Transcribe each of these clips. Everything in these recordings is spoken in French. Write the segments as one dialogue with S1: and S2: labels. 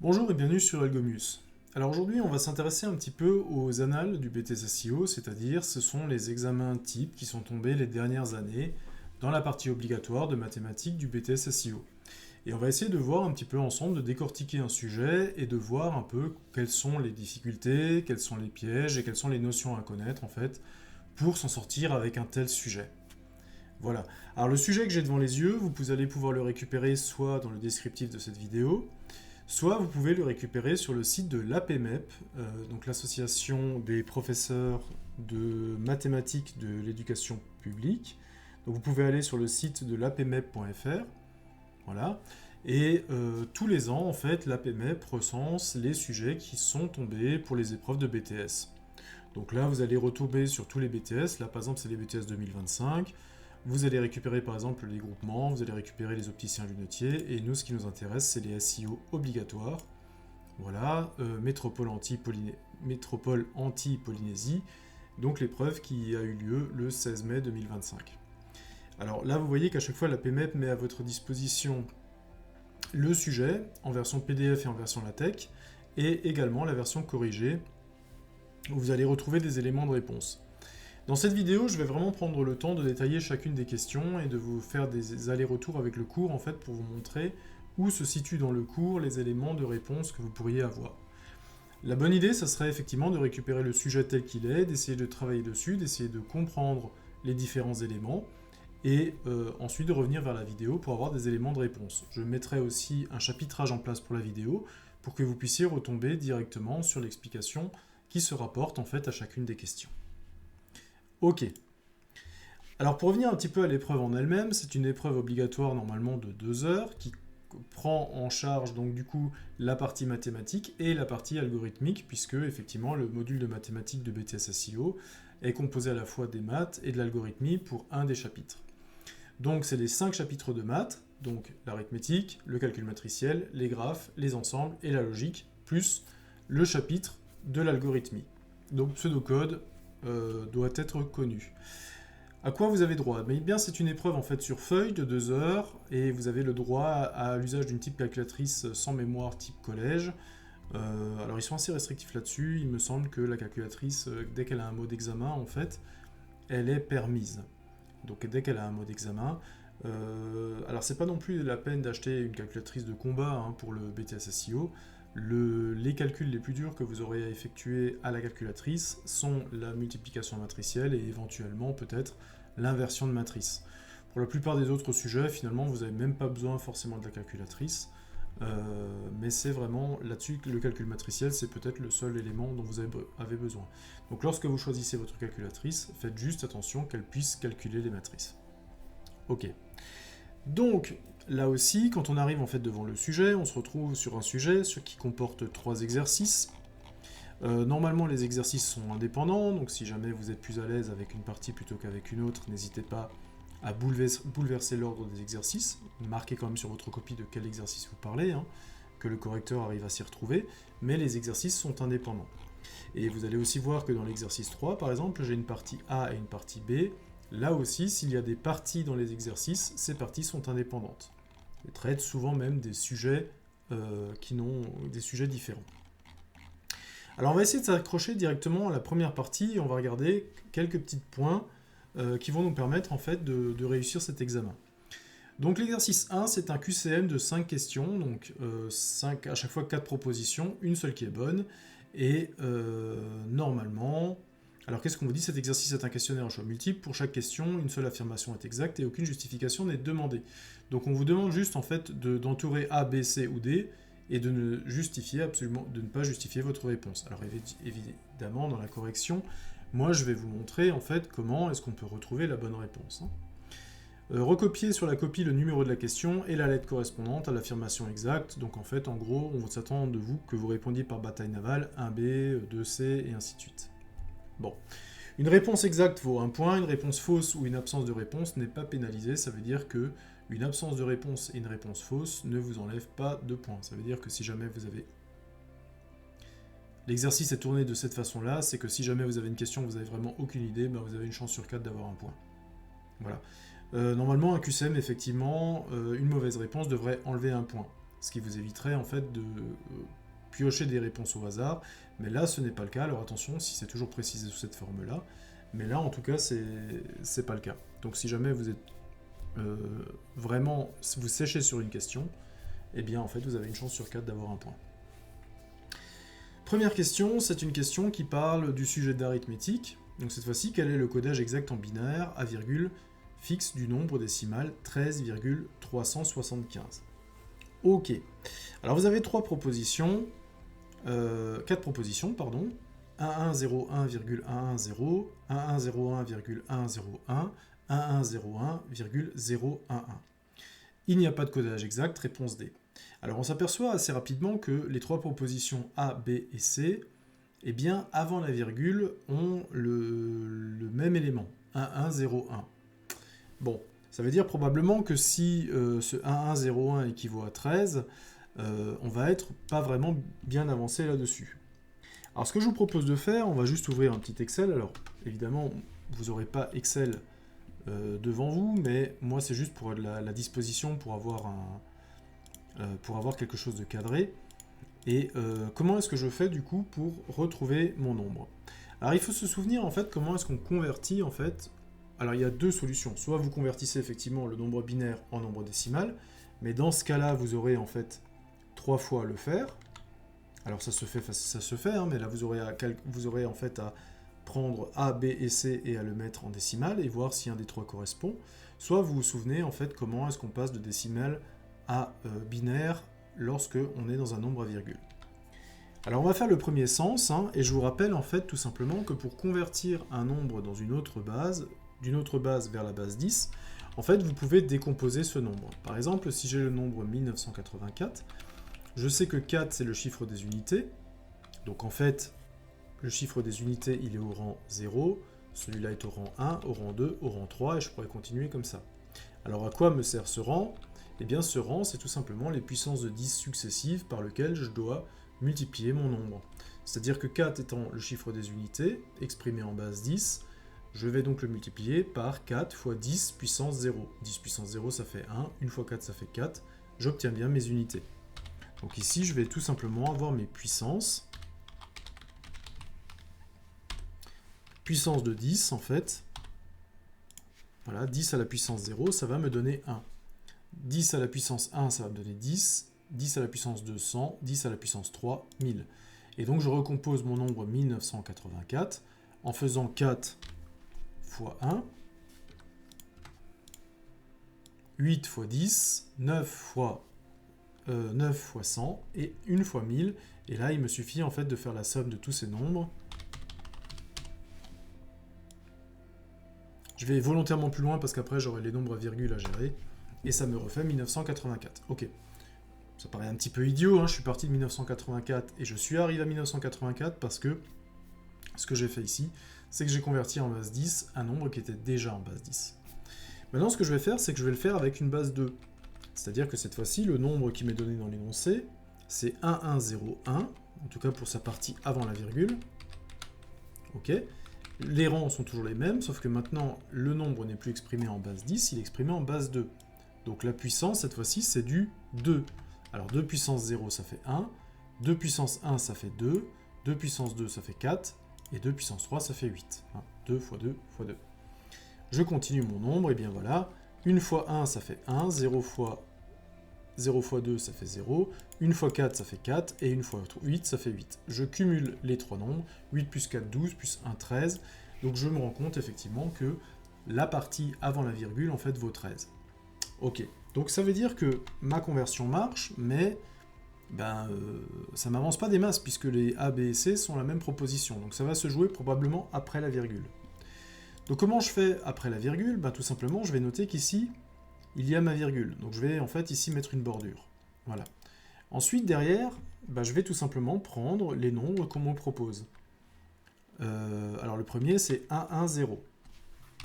S1: Bonjour et bienvenue sur Algomius. Alors aujourd'hui, on va s'intéresser un petit peu aux annales du BTS SEO, c'est-à-dire ce sont les examens types qui sont tombés les dernières années dans la partie obligatoire de mathématiques du BTS SEO. Et on va essayer de voir un petit peu ensemble, de décortiquer un sujet et de voir un peu quelles sont les difficultés, quels sont les pièges et quelles sont les notions à connaître en fait pour s'en sortir avec un tel sujet. Voilà. Alors le sujet que j'ai devant les yeux, vous allez pouvoir le récupérer soit dans le descriptif de cette vidéo, soit vous pouvez le récupérer sur le site de l'APMEP, donc l'association des professeurs de mathématiques de l'éducation publique. Donc vous pouvez aller sur le site de l'apmep.fr, voilà. Et tous les ans, en fait, l'APMEP recense les sujets qui sont tombés pour les épreuves de BTS. Donc là, vous allez retomber sur tous les BTS. Là, par exemple, c'est les BTS 2025. Vous allez récupérer par exemple les groupements, vous allez récupérer les opticiens lunetiers, et nous, ce qui nous intéresse, c'est les SEO obligatoires. Voilà, métropole anti-Polynésie, donc l'épreuve qui a eu lieu le 16 mai 2025. Alors là, vous voyez qu'à chaque fois, la PMEP met à votre disposition le sujet en version PDF et en version LaTeX, et également la version corrigée, où vous allez retrouver des éléments de réponse. Dans cette vidéo, je vais vraiment prendre le temps de détailler chacune des questions et de vous faire des allers-retours avec le cours en fait pour vous montrer où se situent dans le cours les éléments de réponse que vous pourriez avoir. La bonne idée, ça serait effectivement de récupérer le sujet tel qu'il est, d'essayer de travailler dessus, d'essayer de comprendre les différents éléments et ensuite de revenir vers la vidéo pour avoir des éléments de réponse. Je mettrai aussi un chapitrage en place pour la vidéo pour que vous puissiez retomber directement sur l'explication qui se rapporte en fait à chacune des questions. Ok. Alors pour revenir un petit peu à l'épreuve en elle-même, c'est une épreuve obligatoire normalement de 2 heures qui prend en charge donc du coup la partie mathématique et la partie algorithmique puisque effectivement le module de mathématiques de BTS SEO est composé à la fois des maths et de l'algorithmie pour un des chapitres. Donc c'est les 5 chapitres de maths, donc l'arithmétique, le calcul matriciel, les graphes, les ensembles et la logique, plus le chapitre de l'algorithmie. Donc pseudocode doit être connu. À quoi vous avez droit? Mais bien, c'est une épreuve en fait sur feuille de 2 heures et vous avez le droit à l'usage d'une type calculatrice sans mémoire type collège. Alors ils sont assez restrictifs là-dessus. Il me semble que la calculatrice, dès qu'elle a un mot d'examen, en fait, elle est permise. Donc dès qu'elle a un mot d'examen, alors c'est pas non plus la peine d'acheter une calculatrice de combat pour le BTS SEO. Les calculs les plus durs que vous aurez à effectuer à la calculatrice sont la multiplication matricielle et éventuellement peut-être l'inversion de matrice. Pour la plupart des autres sujets, finalement, vous n'avez même pas besoin forcément de la calculatrice, mais c'est vraiment là-dessus que le calcul matriciel, c'est peut-être le seul élément dont vous avez besoin. Donc lorsque vous choisissez votre calculatrice, faites juste attention qu'elle puisse calculer les matrices. Ok. Donc, là aussi, quand on arrive en fait devant le sujet, on se retrouve sur un sujet qui comporte 3 exercices. Normalement, les exercices sont indépendants, donc si jamais vous êtes plus à l'aise avec une partie plutôt qu'avec une autre, n'hésitez pas à bouleverser l'ordre des exercices. Marquez quand même sur votre copie de quel exercice vous parlez, que le correcteur arrive à s'y retrouver, mais les exercices sont indépendants. Et vous allez aussi voir que dans l'exercice 3, par exemple, j'ai une partie A et une partie B. Là aussi, s'il y a des parties dans les exercices, ces parties sont indépendantes. Elles traitent souvent même des sujets des sujets différents. Alors on va essayer de s'accrocher directement à la première partie et on va regarder quelques petits points qui vont nous permettre en fait de réussir cet examen. Donc l'exercice 1, c'est un QCM de 5 questions, donc à chaque fois 4 propositions, une seule qui est bonne, et normalement... Alors qu'est-ce qu'on vous dit? Cet exercice est un questionnaire en choix multiple. Pour chaque question, une seule affirmation est exacte et aucune justification n'est demandée. Donc on vous demande juste en fait d'entourer A, B, C ou D et de ne pas justifier votre réponse. Alors évidemment, dans la correction, moi je vais vous montrer en fait comment est-ce qu'on peut retrouver la bonne réponse. Recopier sur la copie le numéro de la question et la lettre correspondante à l'affirmation exacte. Donc en fait, en gros, on s'attend de vous que vous répondiez par bataille navale 1B, 2C et ainsi de suite. Bon, une réponse exacte vaut 1 point, une réponse fausse ou une absence de réponse n'est pas pénalisée, ça veut dire que une absence de réponse et une réponse fausse ne vous enlèvent pas de points. Ça veut dire que si jamais vous avez... L'exercice est tourné de cette façon-là, c'est que si jamais vous avez une question, vous n'avez vraiment aucune idée, vous avez une chance sur 4 d'avoir 1 point. Voilà. Normalement, un QCM, effectivement, une mauvaise réponse devrait enlever 1 point. ce qui vous éviterait en fait de piocher des réponses au hasard. Mais là, ce n'est pas le cas. Alors attention, si c'est toujours précisé sous cette forme-là. Mais là, en tout cas, c'est pas le cas. Donc si jamais vous êtes vraiment, si vous séchez sur une question, eh bien en fait, vous avez une chance sur 4 d'avoir un point. Première question, c'est une question qui parle du sujet d'arithmétique. Donc cette fois-ci, quel est le codage exact en binaire à virgule fixe du nombre décimal 13,375? Ok. Alors vous avez 4 propositions, pardon. 1101,110, 1101,101, 1101,011. Il n'y a pas de codage exact, réponse D. Alors on s'aperçoit assez rapidement que les 3 propositions A, B et C, eh bien avant la virgule, ont le même élément, 1101. Bon, ça veut dire probablement que si ce 1101 équivaut à 13, on va être pas vraiment bien avancé là-dessus. Alors ce que je vous propose de faire, on va juste ouvrir un petit Excel. Alors évidemment, vous n'aurez pas Excel devant vous, mais moi c'est juste pour la disposition, pour avoir quelque chose de cadré. Et comment est-ce que je fais du coup pour retrouver mon nombre? Alors il faut se souvenir en fait comment est-ce qu'on convertit en fait. Alors il y a 2 solutions. Soit vous convertissez effectivement le nombre binaire en nombre décimal, mais dans ce cas-là vous aurez en fait 3 fois à le faire. Alors ça se fait, hein, mais là vous aurez en fait à prendre A, B et C et à le mettre en décimale et voir si un des 3 correspond. Soit vous vous souvenez en fait comment est-ce qu'on passe de décimale à binaire lorsque on est dans un nombre à virgule. Alors on va faire le premier sens, hein, et je vous rappelle en fait tout simplement que pour convertir un nombre dans une autre base, d'une autre base vers la base 10, en fait vous pouvez décomposer ce nombre. Par exemple, si j'ai le nombre 1984, je sais que 4 c'est le chiffre des unités, donc en fait le chiffre des unités il est au rang 0, celui-là est au rang 1, au rang 2, au rang 3, et je pourrais continuer comme ça. Alors à quoi me sert ce rang? Eh bien ce rang c'est tout simplement les puissances de 10 successives par lesquelles je dois multiplier mon nombre. C'est-à-dire que 4 étant le chiffre des unités, exprimé en base 10, je vais donc le multiplier par 4 fois 10 puissance 0. 10 puissance 0 ça fait 1, 1 fois 4 ça fait 4, j'obtiens bien mes unités. Donc ici je vais tout simplement avoir mes puissances. Puissance de 10 en fait. Voilà, 10 à la puissance 0, ça va me donner 1. 10 à la puissance 1, ça va me donner 10. 10 à la puissance 2, 100. 10 à la puissance 3, 1000. Et donc je recompose mon nombre 1984 en faisant 4 fois 1, 8 fois 10, 9 fois 100 et 1 fois 1000. Et là, il me suffit en fait de faire la somme de tous ces nombres. Je vais volontairement plus loin parce qu'après j'aurai les nombres à virgule à gérer. Et ça me refait 1984. Ok. Ça paraît un petit peu idiot, hein, je suis parti de 1984 et je suis arrivé à 1984 parce que ce que j'ai fait ici, c'est que j'ai converti en base 10 un nombre qui était déjà en base 10. Maintenant, ce que je vais faire, c'est que je vais le faire avec une base 2. C'est-à-dire que cette fois-ci, le nombre qui m'est donné dans l'énoncé, c'est 1101, en tout cas pour sa partie avant la virgule. Ok. Les rangs sont toujours les mêmes, sauf que maintenant, le nombre n'est plus exprimé en base 10, il est exprimé en base 2. Donc la puissance, cette fois-ci, c'est du 2. Alors 2 puissance 0, ça fait 1. 2 puissance 1, ça fait 2. 2 puissance 2, ça fait 4. Et 2 puissance 3, ça fait 8. 2 fois 2 fois 2. Je continue mon nombre, et bien voilà. 1 fois 1, ça fait 1. 0 fois 2, ça fait 0. 1 fois 4, ça fait 4. Et 1 fois 8, ça fait 8. Je cumule les 3 nombres. 8 plus 4, 12, plus 1, 13. Donc je me rends compte effectivement que la partie avant la virgule, en fait, vaut 13. Ok. Donc ça veut dire que ma conversion marche, mais ça m'avance pas des masses, puisque les A, B et C sont la même proposition. Donc ça va se jouer probablement après la virgule. Donc comment je fais après la virgule? Tout simplement, je vais noter qu'ici, il y a ma virgule. Donc je vais en fait ici mettre une bordure. Voilà. Ensuite, derrière, je vais tout simplement prendre les nombres qu'on me propose. Alors le premier, c'est 1, 1, 0.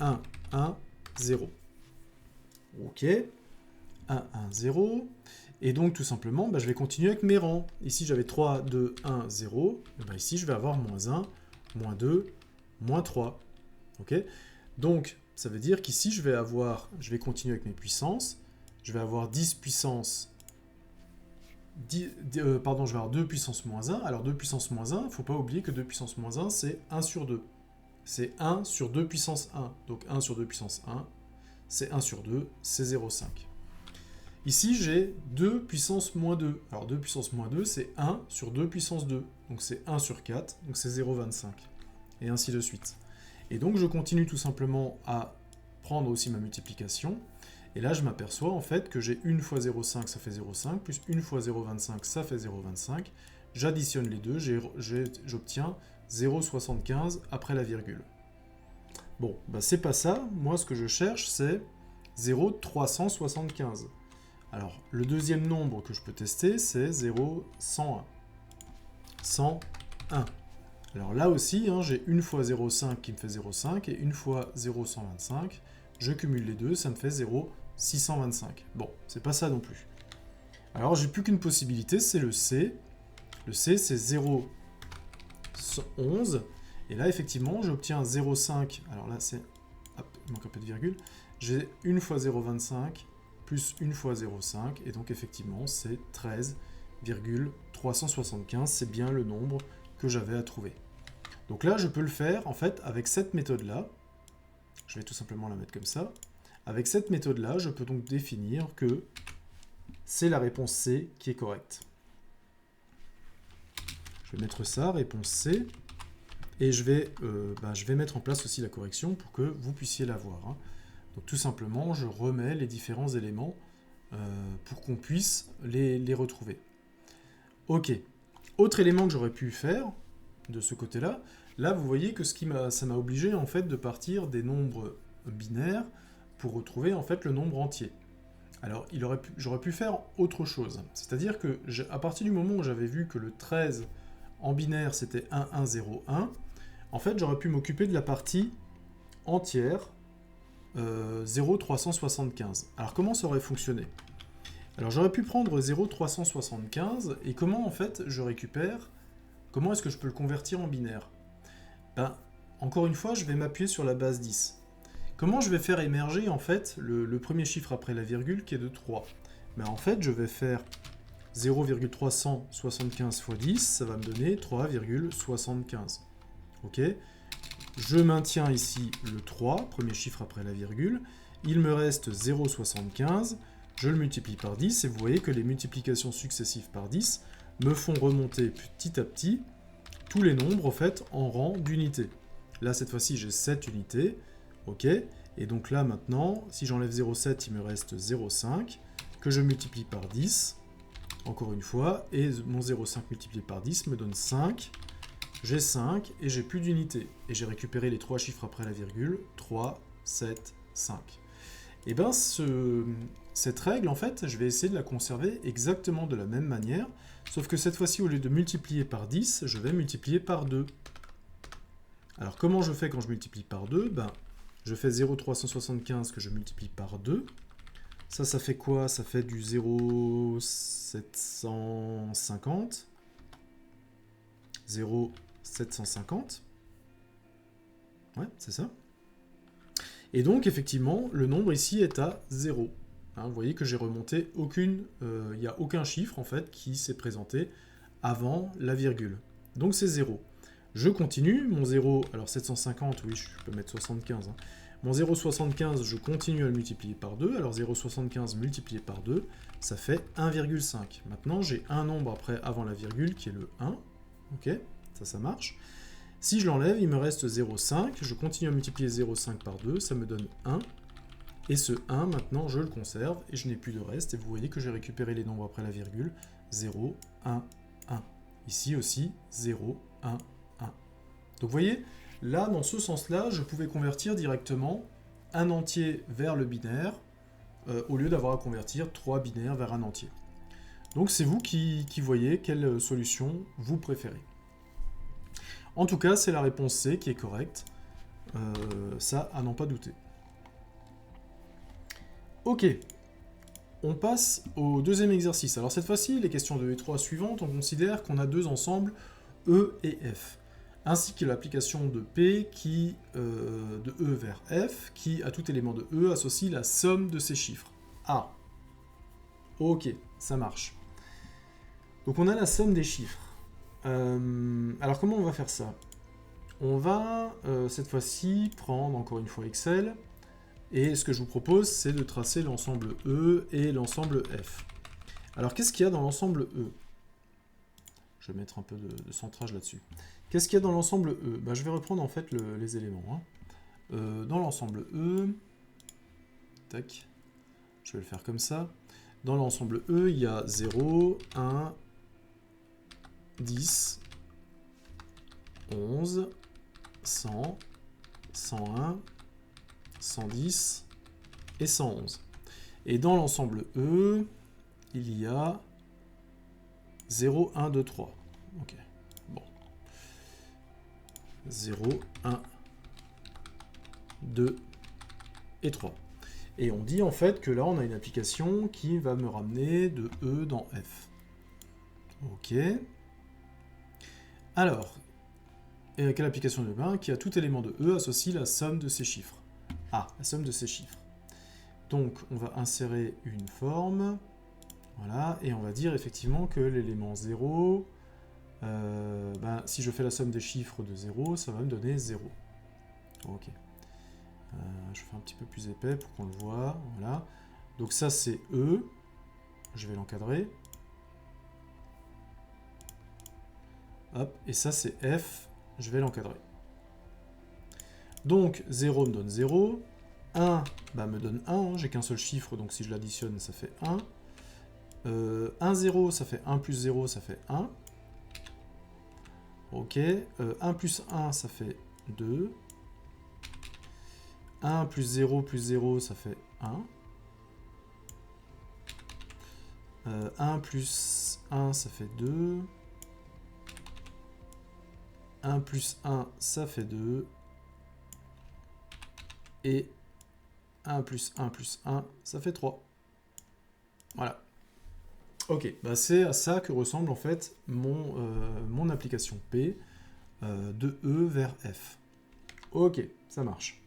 S1: 1, 1, 0. Ok. 1, 1, 0. Et donc, tout simplement, je vais continuer avec mes rangs. Ici, j'avais 3, 2, 1, 0. Et ici, je vais avoir moins 1, moins 2, moins 3. Ok. Donc, ça veut dire qu'ici, je vais continuer avec mes puissances. Je vais avoir 10 puissance pardon, je vais avoir 2 puissance moins 1. Alors 2 puissance moins 1, il ne faut pas oublier que 2 puissance moins 1, c'est 1 sur 2. C'est 1 sur 2 puissance 1. Donc 1 sur 2 puissance 1, c'est 1 sur 2, c'est 0,5. Ici, j'ai 2 puissance moins 2. Alors 2 puissance moins 2, c'est 1 sur 2 puissance 2. Donc c'est 1 sur 4, donc c'est 0,25. Et ainsi de suite. Et donc je continue tout simplement à prendre aussi ma multiplication. Et là, je m'aperçois en fait que j'ai 1 fois 0,5, ça fait 0,5, plus 1 fois 0,25, ça fait 0,25. J'additionne les deux, j'obtiens 0,75 après la virgule. Bon, bah c'est pas ça. Moi, ce que je cherche, c'est 0,375. Alors, le deuxième nombre que je peux tester, c'est 0,101. 101. Alors là aussi, hein, j'ai 1 fois 0,5 qui me fait 0,5 et 1 fois 0,125. Je cumule les deux, ça me fait 0,625. Bon, c'est pas ça non plus. Alors, j'ai plus qu'une possibilité, c'est le C. Le C, c'est 0,11. Et là, effectivement, j'obtiens 0,5. Alors là, c'est... Hop, il manque un peu de virgule. J'ai 1 fois 0,25 plus 1 fois 0,5. Et donc, effectivement, c'est 13,375. C'est bien le nombre que j'avais à trouver. Donc là, je peux le faire, en fait, avec cette méthode-là. Je vais tout simplement la mettre comme ça. Avec cette méthode-là, je peux donc définir que c'est la réponse C qui est correcte. Je vais mettre ça, réponse C. Et je vais mettre en place aussi la correction pour que vous puissiez la voir. Hein. Donc tout simplement, je remets les différents éléments pour qu'on puisse les retrouver. Ok. Autre élément que j'aurais pu faire de ce côté-là, là vous voyez que ça m'a obligé en fait de partir des nombres binaires pour retrouver en fait le nombre entier. Alors j'aurais pu faire autre chose. C'est-à-dire que à partir du moment où j'avais vu que le 13 en binaire c'était 1, 1, 0, 1, en fait j'aurais pu m'occuper de la partie entière 0,375. Alors comment ça aurait fonctionné? Alors j'aurais pu prendre 0,375 et comment en fait je récupère, comment est-ce que je peux le convertir en binaire? Ben, encore une fois, je vais m'appuyer sur la base 10. Comment je vais faire émerger en fait le premier chiffre après la virgule qui est de 3? Ben, en fait, je vais faire 0,375 fois 10, ça va me donner 3,75. Ok? Je maintiens ici le 3, premier chiffre après la virgule. Il me reste 0,75. Je le multiplie par 10 et vous voyez que les multiplications successives par 10 me font remonter petit à petit tous les nombres en fait en rang d'unités. Là cette fois-ci j'ai 7 unités, ok, et donc là maintenant si j'enlève 0,7 il me reste 0,5 que je multiplie par 10, encore une fois, et mon 0,5 multiplié par 10 me donne 5, j'ai 5 et j'ai plus d'unités, et j'ai récupéré les 3 chiffres après la virgule, 3, 7, 5. Et bien cette règle en fait je vais essayer de la conserver exactement de la même manière, sauf que cette fois-ci, au lieu de multiplier par 10, je vais multiplier par 2. Alors, comment je fais quand je multiplie par 2? Ben, je fais 0,375 que je multiplie par 2. Ça fait quoi? Ça fait du 0,750. 0,750. Ouais, c'est ça. Et donc, effectivement, le nombre ici est à 0. Hein, vous voyez que j'ai remonté il n'y a aucun chiffre en fait qui s'est présenté avant la virgule. Donc c'est 0. Je continue, mon 0, alors 750, oui, je peux mettre 75. Hein. Mon 0,75, je continue à le multiplier par 2. Alors 0,75 multiplié par 2, ça fait 1,5. Maintenant, j'ai un nombre avant la virgule qui est le 1. Ok, ça marche. Si je l'enlève, il me reste 0,5. Je continue à multiplier 0,5 par 2, ça me donne 1. Et ce 1, maintenant, je le conserve et je n'ai plus de reste. Et vous voyez que j'ai récupéré les nombres après la virgule. 0, 1, 1. Ici aussi, 0, 1, 1. Donc vous voyez, là, dans ce sens-là, je pouvais convertir directement un entier vers le binaire au lieu d'avoir à convertir 3 binaires vers un entier. Donc c'est vous qui voyez quelle solution vous préférez. En tout cas, c'est la réponse C qui est correcte. Ça, à n'en pas douter. Ok, on passe au deuxième exercice. Alors cette fois-ci, les questions 2 et 3 suivantes, on considère qu'on a deux ensembles, E et F, ainsi que l'application de P de E vers F, qui à tout élément de E associe la somme de ces chiffres. Ah, ok, ça marche. Donc on a la somme des chiffres. Alors comment on va faire ça? On va cette fois-ci prendre encore une fois Excel, et ce que je vous propose, c'est de tracer l'ensemble E et l'ensemble F. Alors qu'est-ce qu'il y a dans l'ensemble E? Je vais mettre un peu de centrage là-dessus. Qu'est-ce qu'il y a dans l'ensemble E? Ben, je vais reprendre en fait les éléments. Hein. Dans l'ensemble E, tac, je vais le faire comme ça. Dans l'ensemble E, il y a 0, 1, 10, 11, 100, 101, 110 et 111. Et dans l'ensemble E, il y a 0, 1, 2, 3. Ok, bon. 0, 1, 2 et 3. Et on dit en fait que là, on a une application qui va me ramener de E dans F. Ok. Alors, quelle application de bain qui a tout élément de E associe la somme de ces chiffres? Ah, la somme de ces chiffres. Donc, on va insérer une forme. Voilà, et on va dire effectivement que l'élément 0, si je fais la somme des chiffres de 0, ça va me donner 0. Ok. Je fais un petit peu plus épais pour qu'on le voit. Voilà. Donc ça, c'est E. Je vais l'encadrer. Hop, et ça, c'est F. Je vais l'encadrer. Donc, 0 me donne 0. 1 me donne 1. Hein. J'ai qu'un seul chiffre, donc si je l'additionne, ça fait 1. 1, 0, ça fait 1 plus 0, ça fait 1. Ok. 1 plus 1, ça fait 2. 1 plus 0, ça fait 1. 1 plus 1, ça fait 2. 1 plus 1, ça fait 2. Et 1 plus 1 plus 1, ça fait 3. Voilà. Ok, c'est à ça que ressemble en fait mon application P de E vers F. Ok, ça marche.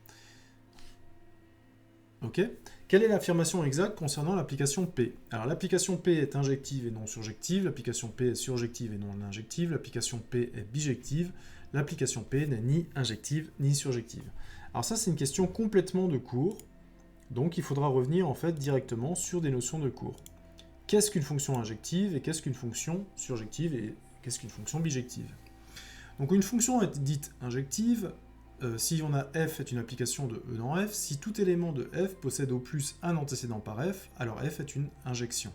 S1: Ok. Quelle est l'affirmation exacte concernant l'application P? Alors l'application P est injective et non surjective, l'application P est surjective et non injective, l'application P est bijective, l'application P n'est ni injective ni surjective. Alors ça c'est une question complètement de cours, donc il faudra revenir en fait directement sur des notions de cours. Qu'est-ce qu'une fonction injective et qu'est-ce qu'une fonction surjective et qu'est-ce qu'une fonction bijective? Donc une fonction est dite injective si on a f est une application de E dans F, si tout élément de f possède au plus un antécédent par f, alors f est une injection.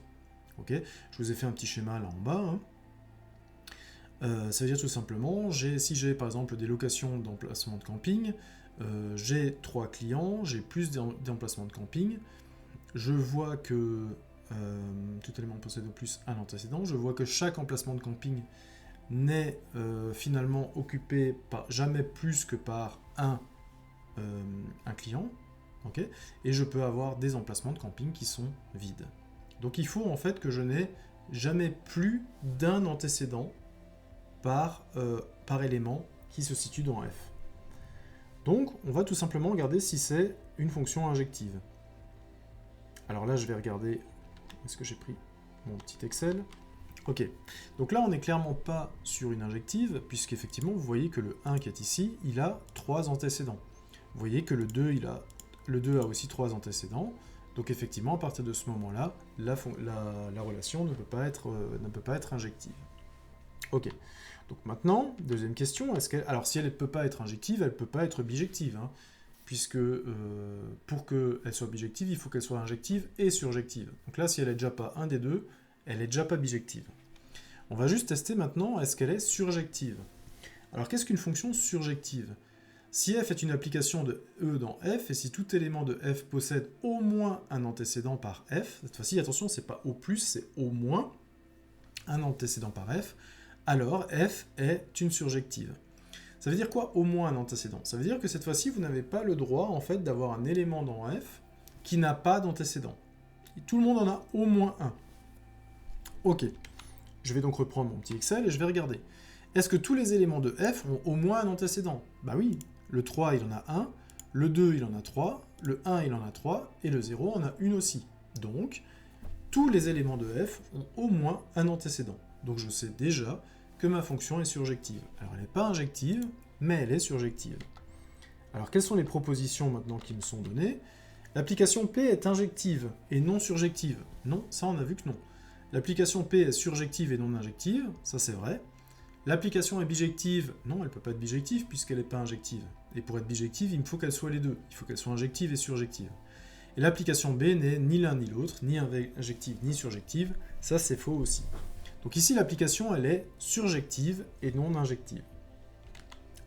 S1: Okay, je vous ai fait un petit schéma là en bas. Hein. Ça veut dire tout simplement, si j'ai par exemple des locations d'emplacement de camping, j'ai 3 clients, j'ai plus d'emplacements de camping, je vois que tout élément possède au plus un antécédent, je vois que chaque emplacement de camping n'est finalement occupé jamais plus que par un client, okay, et je peux avoir des emplacements de camping qui sont vides. Donc il faut en fait que je n'ai jamais plus d'un antécédent par élément qui se situe dans F. Donc on va tout simplement regarder si c'est une fonction injective. Alors là je vais regarder, est-ce que j'ai pris mon petit Excel? Ok, donc là on n'est clairement pas sur une injective, puisqu'effectivement vous voyez que le 1 qui est ici, il a 3 antécédents. Vous voyez que le 2 a aussi 3 antécédents, donc effectivement à partir de ce moment-là, la relation ne peut pas être injective. Ok, donc maintenant, deuxième question, alors si elle ne peut pas être injective, elle ne peut pas être bijective, hein, puisque pour qu'elle soit bijective, il faut qu'elle soit injective et surjective. Donc là, si elle n'est déjà pas un des deux, elle n'est déjà pas bijective. On va juste tester maintenant, est-ce qu'elle est surjective? Alors qu'est-ce qu'une fonction surjective? Si f est une application de E dans f, et si tout élément de f possède au moins un antécédent par f, cette fois-ci, attention, c'est pas au plus, c'est au moins un antécédent par f, alors f est une surjective. Ça veut dire quoi, au moins un antécédent? Ça veut dire que cette fois-ci, vous n'avez pas le droit, en fait, d'avoir un élément dans f qui n'a pas d'antécédent. Tout le monde en a au moins un. Ok, je vais donc reprendre mon petit Excel et je vais regarder. Est-ce que tous les éléments de f ont au moins un antécédent? Bah oui, le 3 il en a 1, le 2 il en a 3, le 1 il en a 3, et le 0 en a une aussi. Donc, tous les éléments de f ont au moins un antécédent. Donc je sais déjà que ma fonction est surjective. Alors elle n'est pas injective, mais elle est surjective. Alors quelles sont les propositions maintenant qui me sont données? L'application P est injective et non surjective. Non, ça on a vu que non. L'application P est surjective et non injective, ça c'est vrai. L'application est bijective, non, elle ne peut pas être bijective puisqu'elle n'est pas injective. Et pour être bijective, il me faut qu'elle soit les deux. Il faut qu'elle soit injective et surjective. Et l'application B n'est ni l'un ni l'autre, ni injective ni surjective. Ça, c'est faux aussi. Donc ici, l'application, elle est surjective et non injective.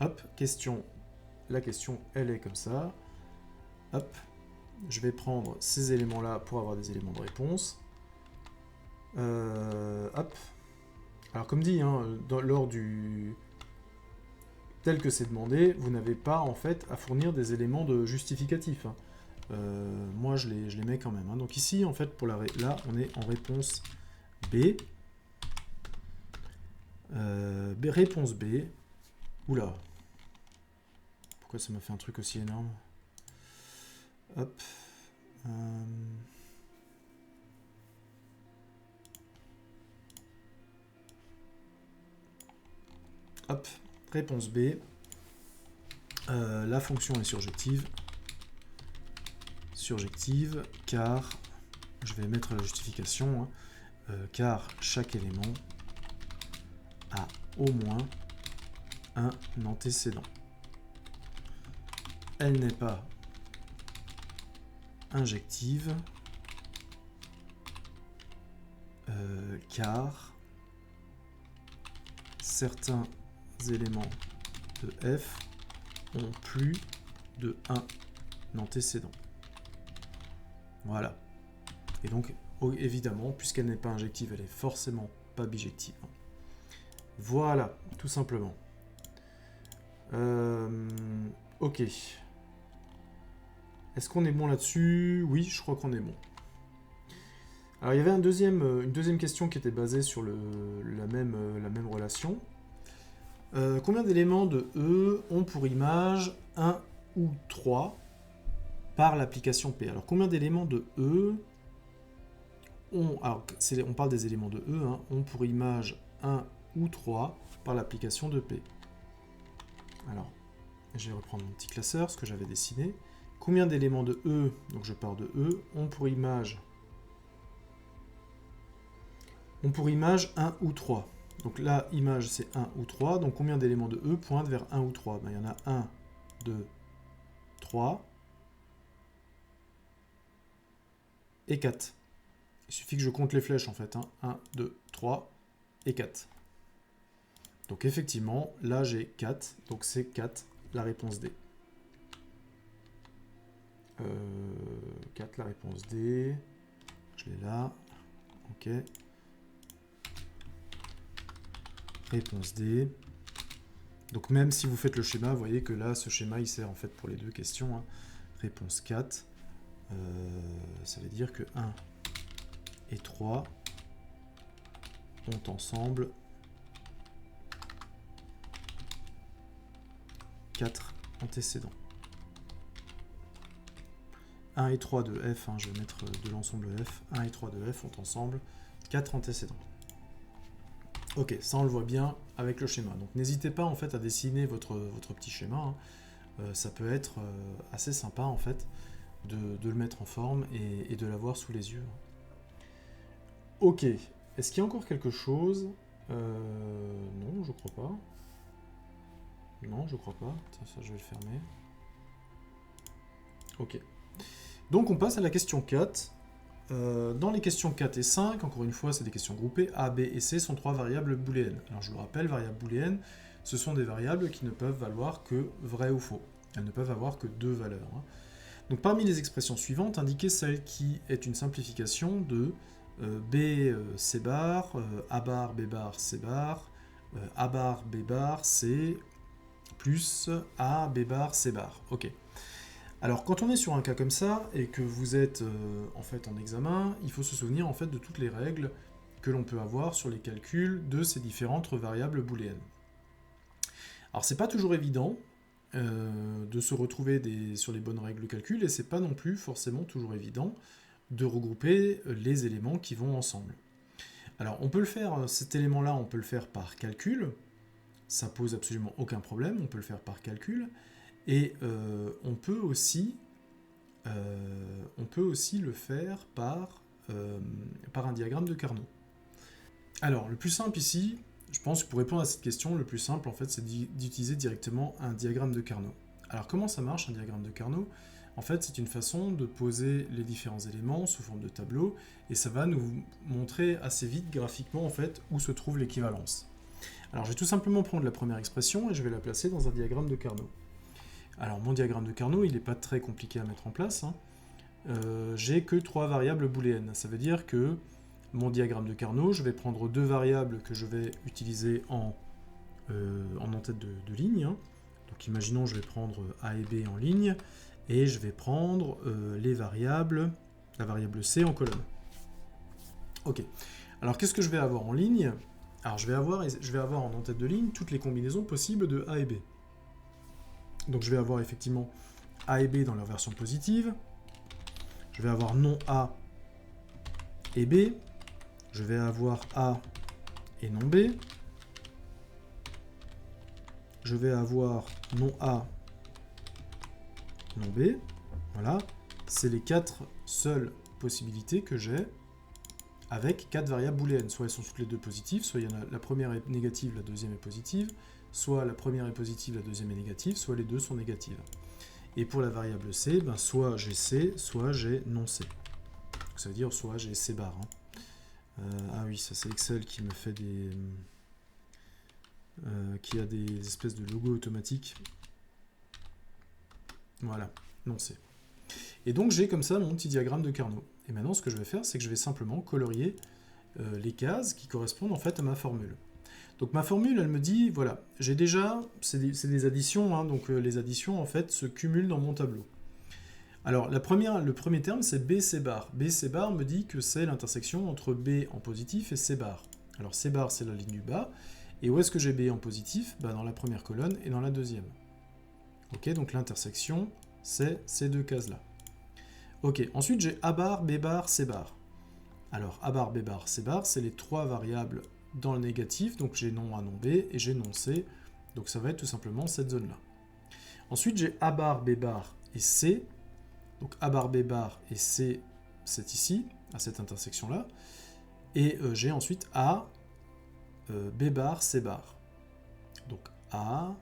S1: Hop, question. La question, elle est comme ça. Hop, je vais prendre ces éléments-là pour avoir des éléments de réponse. Hop. Alors comme dit, hein, lors du... tel que c'est demandé, vous n'avez pas en fait à fournir des éléments de justificatif. Hein. Moi je les mets quand même. Hein. Donc ici en fait pour là on est en réponse B. Réponse B. Oula. Pourquoi ça m'a fait un truc aussi énorme? Hop. Hop. Réponse B. La fonction est surjective. Surjective, car, je vais mettre la justification, hein, car chaque élément a au moins un antécédent. Elle n'est pas injective, car certains éléments de F ont plus de un antécédent. Voilà. Et donc, évidemment, puisqu'elle n'est pas injective, elle est forcément pas bijective. Voilà, tout simplement. Ok. Est-ce qu'on est bon là-dessus? Oui, je crois qu'on est bon. Alors, il y avait une deuxième question qui était basée sur la même relation. Combien d'éléments de E ont pour image 1 ou 3 par l'application P? Alors, combien d'éléments de E ont... Alors, on parle des éléments de E, hein, ont pour image 1 ou 3 par l'application de P. Alors, je vais reprendre mon petit classeur, ce que j'avais dessiné. Combien d'éléments de E, donc je pars de E, ont pour image 1 ou 3. Donc là, image, c'est 1 ou 3. Donc combien d'éléments de E pointent vers 1 ou 3? Ben, il y en a 1, 2, 3 et 4. Il suffit que je compte les flèches, en fait. Hein. 1, 2, 3 et 4. Donc effectivement, là, j'ai 4. Donc c'est 4, la réponse D. 4, la réponse D. Je l'ai là. Ok. Réponse D. Donc même si vous faites le schéma, vous voyez que là, ce schéma, il sert en fait pour les deux questions. Hein. Réponse 4. Ça veut dire que 1 et 3 ont ensemble 4 antécédents. 1 et 3 de F, hein, je vais mettre de l'ensemble F. 1 et 3 de F ont ensemble 4 antécédents. Ok, ça on le voit bien avec le schéma. Donc n'hésitez pas en fait à dessiner votre petit schéma. Hein. Ça peut être assez sympa en fait de le mettre en forme et de l'avoir sous les yeux. Ok, est-ce qu'il y a encore quelque chose? Non, je crois pas. Non, je crois pas. Tiens, ça je vais le fermer. Ok. Donc on passe à la question 4. Dans les questions 4 et 5, encore une fois, c'est des questions groupées. A, B et C sont 3 variables booléennes. Alors je vous rappelle, variables booléennes, ce sont des variables qui ne peuvent valoir que vrai ou faux. Elles ne peuvent avoir que deux valeurs. Hein. Donc parmi les expressions suivantes, indiquez celle qui est une simplification de B, C bar, A bar, B bar, C bar, A bar, B bar, C, plus A, B bar, C bar. Ok. Alors, quand on est sur un cas comme ça, et que vous êtes en fait en examen, il faut se souvenir en fait de toutes les règles que l'on peut avoir sur les calculs de ces différentes variables booléennes. Alors, c'est pas toujours évident de se retrouver sur les bonnes règles de calcul, et c'est pas non plus forcément toujours évident de regrouper les éléments qui vont ensemble. Alors, on peut le faire, cet élément-là, on peut le faire par calcul. Ça pose absolument aucun problème, on peut le faire par calcul. Et on peut aussi le faire par un diagramme de Carnot. Alors, le plus simple ici, je pense que pour répondre à cette question, le plus simple, en fait, c'est d'utiliser directement un diagramme de Carnot. Alors, comment ça marche, un diagramme de Carnot? En fait, c'est une façon de poser les différents éléments sous forme de tableau, et ça va nous montrer assez vite, graphiquement, en fait, où se trouve l'équivalence. Alors, je vais tout simplement prendre la première expression, et je vais la placer dans un diagramme de Carnot. Alors, mon diagramme de Carnot, il n'est pas très compliqué à mettre en place, hein. J'ai que 3 variables booléennes. Ça veut dire que mon diagramme de Carnot, je vais prendre 2 variables que je vais utiliser en en-tête de ligne, hein. Donc imaginons je vais prendre A et B en ligne, et je vais prendre la variable C en colonne. Ok, alors qu'est-ce que je vais avoir en ligne? Alors je vais avoir en en-tête de ligne toutes les combinaisons possibles de A et B. Donc je vais avoir effectivement A et B dans leur version positive, je vais avoir non A et B, je vais avoir A et non B, je vais avoir non A, non B, voilà, c'est les 4 seules possibilités que j'ai avec 4 variables booléennes, soit elles sont toutes les deux positives, soit il y en a, la première est négative, la deuxième est positive, soit la première est positive, la deuxième est négative, soit les deux sont négatives. Et pour la variable C, ben soit j'ai C, soit j'ai non C. Donc ça veut dire soit j'ai C bar. Hein. Ah oui, ça c'est Excel qui me fait des... qui a des espèces de logos automatiques. Voilà, non C. Et donc j'ai comme ça mon petit diagramme de Carnot. Et maintenant ce que je vais faire, c'est que je vais simplement colorier les cases qui correspondent en fait à ma formule. Donc ma formule, elle me dit, voilà, j'ai déjà, c'est des additions, hein, donc les additions en fait se cumulent dans mon tableau. Alors le premier terme c'est BC bar. BC bar me dit que c'est l'intersection entre B en positif et C bar. Alors C bar c'est la ligne du bas, et où est-ce que j'ai B en positif? Bah, dans la première colonne et dans la deuxième. Ok, donc l'intersection c'est ces deux cases-là. Ok, ensuite j'ai A bar, B bar, C bar. Alors A bar, B bar, C bar, c'est les 3 variables dans le négatif, donc j'ai non A, non B, et j'ai non C, donc ça va être tout simplement cette zone-là. Ensuite j'ai A bar, B bar et C, donc A bar, B bar et C, c'est ici, à cette intersection-là, et j'ai ensuite A, B bar, C bar. Donc A,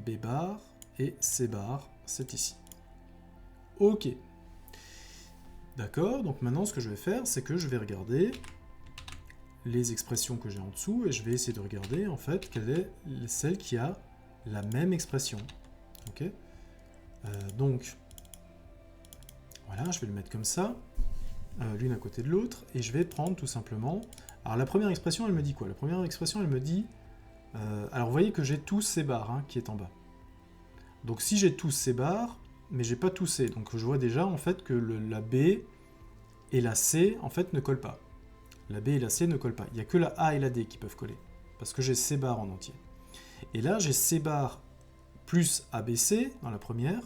S1: B bar et C bar, c'est ici. Ok. D'accord, donc maintenant ce que je vais faire, c'est que je vais regarder les expressions que j'ai en dessous, et je vais essayer de regarder en fait quelle est celle qui a la même expression. Ok, donc voilà, je vais le mettre comme ça, l'une à côté de l'autre, et je vais prendre tout simplement... Alors la première expression, elle me dit quoi? La première expression, elle me dit... alors vous voyez que j'ai tous ces barres hein, qui est en bas. Donc si j'ai tous ces barres, mais j'ai pas tous C, donc je vois déjà en fait que la B et la C en fait ne collent pas. La B et la C ne collent pas. Il n'y a que la A et la D qui peuvent coller, parce que j'ai C bar en entier. Et là, j'ai C bar plus ABC dans la première,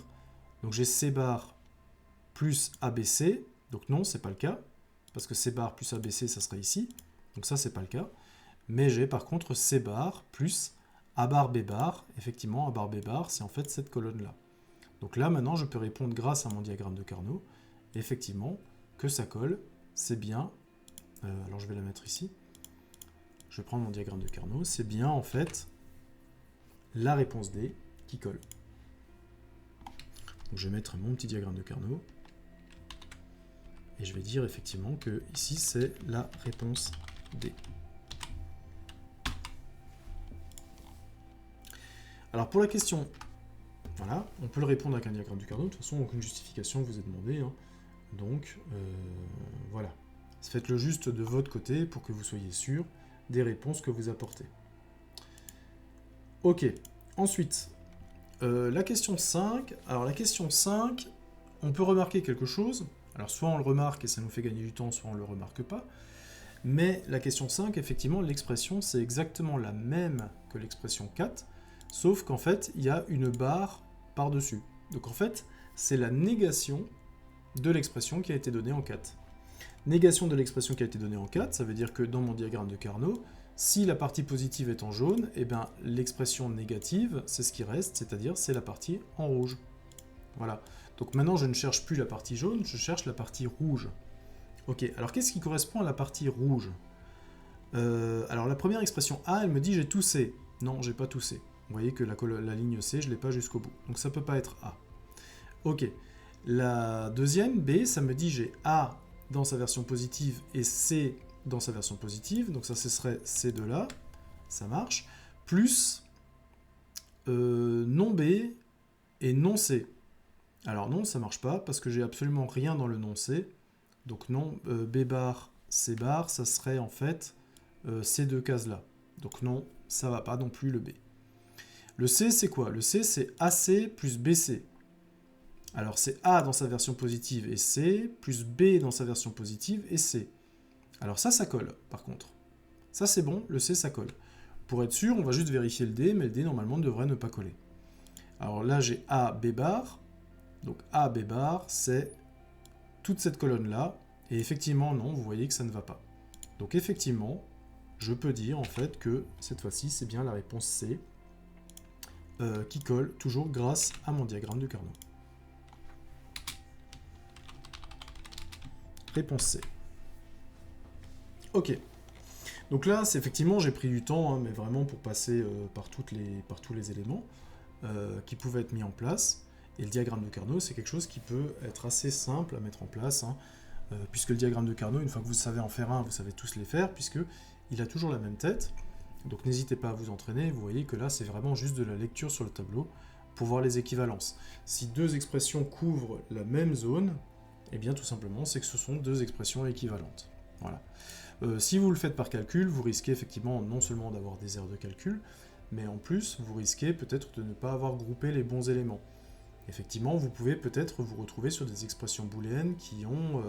S1: donc j'ai C bar plus ABC, donc non, c'est pas le cas, parce que C bar plus ABC, ça serait ici, donc ça, c'est pas le cas. Mais j'ai par contre C bar plus A bar B bar, effectivement, A bar B bar, c'est en fait cette colonne-là. Donc là, maintenant, je peux répondre grâce à mon diagramme de Carnot, effectivement, que ça colle, c'est bien. Alors je vais la mettre ici. Je vais prendre mon diagramme de Carnot, c'est bien en fait la réponse D qui colle. Donc je vais mettre mon petit diagramme de Carnot, et je vais dire effectivement que ici c'est la réponse D. Alors pour la question... Voilà, on peut le répondre avec un diagramme du Carnot, de toute façon aucune justification vous est demandée, hein. Donc voilà, faites-le juste de votre côté pour que vous soyez sûr des réponses que vous apportez. Ok, ensuite, la question 5, alors la question 5, on peut remarquer quelque chose, alors soit on le remarque et ça nous fait gagner du temps, soit on ne le remarque pas, mais la question 5, effectivement, l'expression c'est exactement la même que l'expression 4, sauf qu'en fait, il y a une barre par-dessus. Donc en fait, c'est la négation de l'expression qui a été donnée en 4. Négation de l'expression qui a été donnée en 4, ça veut dire que dans mon diagramme de Carnot, si la partie positive est en jaune, eh bien l'expression négative, c'est ce qui reste, c'est-à-dire c'est la partie en rouge. Voilà. Donc maintenant, je ne cherche plus la partie jaune, je cherche la partie rouge. Ok, alors qu'est-ce qui correspond à la partie rouge? Alors la première expression A, elle me dit j'ai tout C. Non, j'ai pas tout C. Vous voyez que la ligne C, je ne l'ai pas jusqu'au bout. Donc ça ne peut pas être A. Ok. La deuxième, B, ça me dit j'ai A dans sa version positive et C dans sa version positive. Donc ça, ce serait ces deux-là. Ça marche. Plus non B et non C. Alors non, ça marche pas parce que j'ai absolument rien dans le non C. Donc non, B bar, C bar, ça serait en fait ces deux cases-là. Donc non, ça va pas non plus le B. Le C, c'est quoi? Le C, c'est AC plus BC. Alors c'est A dans sa version positive et C, plus B dans sa version positive et C. Alors ça colle, par contre. Ça, c'est bon, le C, ça colle. Pour être sûr, on va juste vérifier le D, mais le D, normalement, devrait ne pas coller. Alors là, j'ai A, B bar. Donc A, B bar, c'est toute cette colonne-là. Et effectivement, non, vous voyez que ça ne va pas. Donc effectivement, je peux dire, en fait, que cette fois-ci, c'est bien la réponse C qui colle, toujours grâce à mon diagramme de Carnot. Réponse C. Ok. Donc là, c'est effectivement, j'ai pris du temps, hein, mais vraiment pour passer par tous les éléments qui pouvaient être mis en place. Et le diagramme de Carnot, c'est quelque chose qui peut être assez simple à mettre en place, hein, puisque le diagramme de Carnot, une fois que vous savez en faire un, vous savez tous les faire, puisqu'il a toujours la même tête. Donc n'hésitez pas à vous entraîner, vous voyez que là, c'est vraiment juste de la lecture sur le tableau pour voir les équivalences. Si deux expressions couvrent la même zone, eh bien tout simplement, c'est que ce sont deux expressions équivalentes. Voilà. Si vous le faites par calcul, vous risquez effectivement non seulement d'avoir des erreurs de calcul, mais en plus, vous risquez peut-être de ne pas avoir groupé les bons éléments. Effectivement, vous pouvez peut-être vous retrouver sur des expressions booléennes qui ont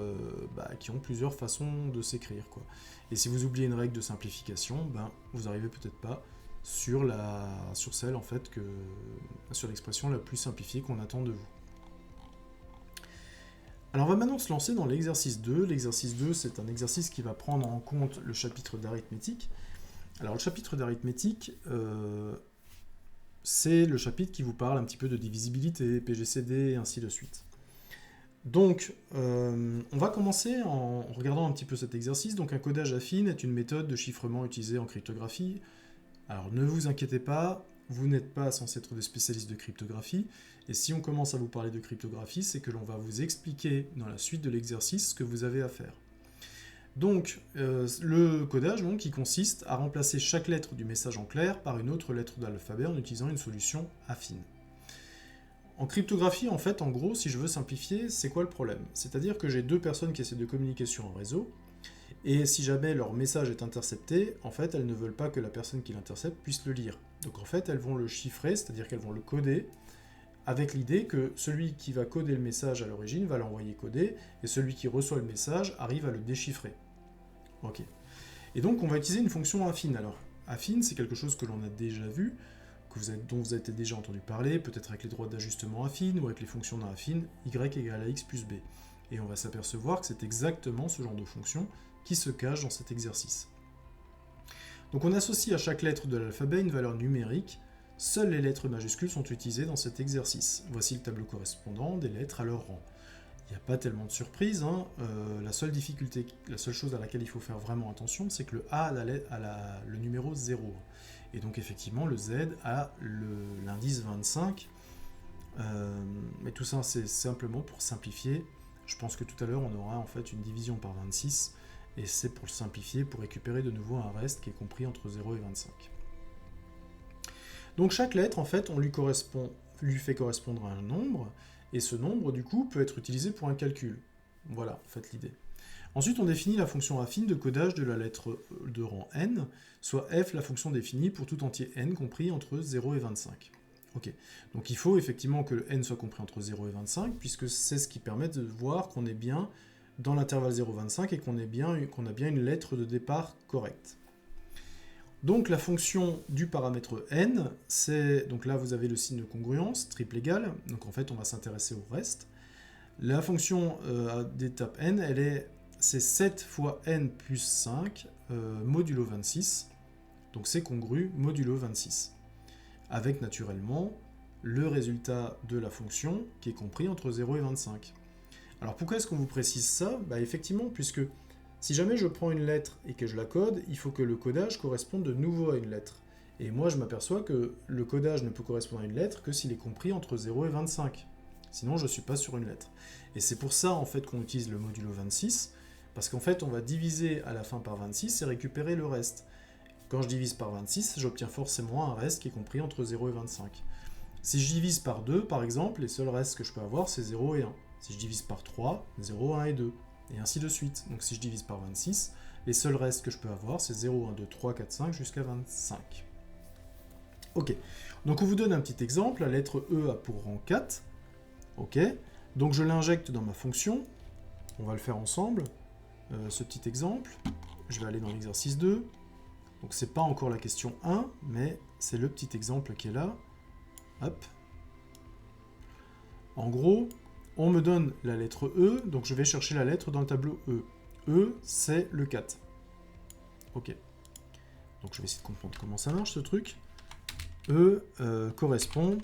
S1: plusieurs façons de s'écrire, quoi. Et si vous oubliez une règle de simplification, vous n'arrivez peut-être pas sur celle en fait sur l'expression la plus simplifiée qu'on attend de vous. Alors on va maintenant se lancer dans l'exercice 2. L'exercice 2, c'est un exercice qui va prendre en compte le chapitre d'arithmétique. Alors le chapitre d'arithmétique, c'est le chapitre qui vous parle un petit peu de divisibilité, PGCD, et ainsi de suite. Donc, on va commencer en regardant un petit peu cet exercice. Donc un codage affine est une méthode de chiffrement utilisée en cryptographie. Alors ne vous inquiétez pas, vous n'êtes pas censé être des spécialistes de cryptographie, et si on commence à vous parler de cryptographie, c'est que l'on va vous expliquer dans la suite de l'exercice ce que vous avez à faire. Donc, le codage, qui consiste à remplacer chaque lettre du message en clair par une autre lettre de l'alphabet en utilisant une solution affine. En cryptographie, en fait, en gros, si je veux simplifier, c'est quoi le problème? C'est-à-dire que j'ai deux personnes qui essaient de communiquer sur un réseau, et si jamais leur message est intercepté, en fait, elles ne veulent pas que la personne qui l'intercepte puisse le lire. Donc en fait, elles vont le chiffrer, c'est-à-dire qu'elles vont le coder, avec l'idée que celui qui va coder le message à l'origine va l'envoyer coder, et celui qui reçoit le message arrive à le déchiffrer. Ok. Et donc on va utiliser une fonction affine. Alors, affine, c'est quelque chose que l'on a déjà vu, dont vous avez déjà entendu parler, peut-être avec les droits d'ajustement affine, ou avec les fonctions d'un affine, y égale à x plus b. Et on va s'apercevoir que c'est exactement ce genre de fonction qui se cache dans cet exercice. Donc on associe à chaque lettre de l'alphabet une valeur numérique. Seules les lettres majuscules sont utilisées dans cet exercice. Voici le tableau correspondant des lettres à leur rang. Il n'y a pas tellement de surprises, hein. La seule chose à laquelle il faut faire vraiment attention, c'est que le A a le numéro 0. Et donc effectivement, le Z a l'indice 25. Mais tout ça, c'est simplement pour simplifier. Je pense que tout à l'heure, on aura en fait une division par 26. Et c'est pour le simplifier, pour récupérer de nouveau un reste qui est compris entre 0 et 25. Donc chaque lettre, en fait, on lui fait correspondre à un nombre, et ce nombre, du coup, peut être utilisé pour un calcul. Voilà, en fait, l'idée. Ensuite, on définit la fonction affine de codage de la lettre de rang n, soit f, la fonction définie pour tout entier n compris entre 0 et 25. Ok, donc il faut effectivement que le n soit compris entre 0 et 25, puisque c'est ce qui permet de voir qu'on est bien dans l'intervalle 0,25 et qu'on a bien une lettre de départ correcte. Donc la fonction du paramètre n, donc là vous avez le signe de congruence, triple égal, donc en fait on va s'intéresser au reste. La fonction d'étape n, c'est 7 fois n plus 5 modulo 26. Donc c'est congru modulo 26. Avec naturellement le résultat de la fonction qui est compris entre 0 et 25. Alors pourquoi est-ce qu'on vous précise ça? Effectivement, puisque si jamais je prends une lettre et que je la code, il faut que le codage corresponde de nouveau à une lettre. Et moi je m'aperçois que le codage ne peut correspondre à une lettre que s'il est compris entre 0 et 25. Sinon je ne suis pas sur une lettre. Et c'est pour ça en fait qu'on utilise le modulo 26, parce qu'en fait on va diviser à la fin par 26 et récupérer le reste. Quand je divise par 26, j'obtiens forcément un reste qui est compris entre 0 et 25. Si je divise par 2, par exemple, les seuls restes que je peux avoir, c'est 0 et 1. Si je divise par 3, 0, 1 et 2. Et ainsi de suite. Donc si je divise par 26, les seuls restes que je peux avoir, c'est 0, 1, 2, 3, 4, 5 jusqu'à 25. Ok. Donc on vous donne un petit exemple. La lettre E a pour rang 4. Ok. Donc je l'injecte dans ma fonction. On va le faire ensemble. Ce petit exemple. Je vais aller dans l'exercice 2. Donc c'est pas encore la question 1, mais c'est le petit exemple qui est là. Hop. En gros, on me donne la lettre E, donc je vais chercher la lettre dans le tableau E. E, c'est le 4. Ok. Donc je vais essayer de comprendre comment ça marche ce truc. E correspond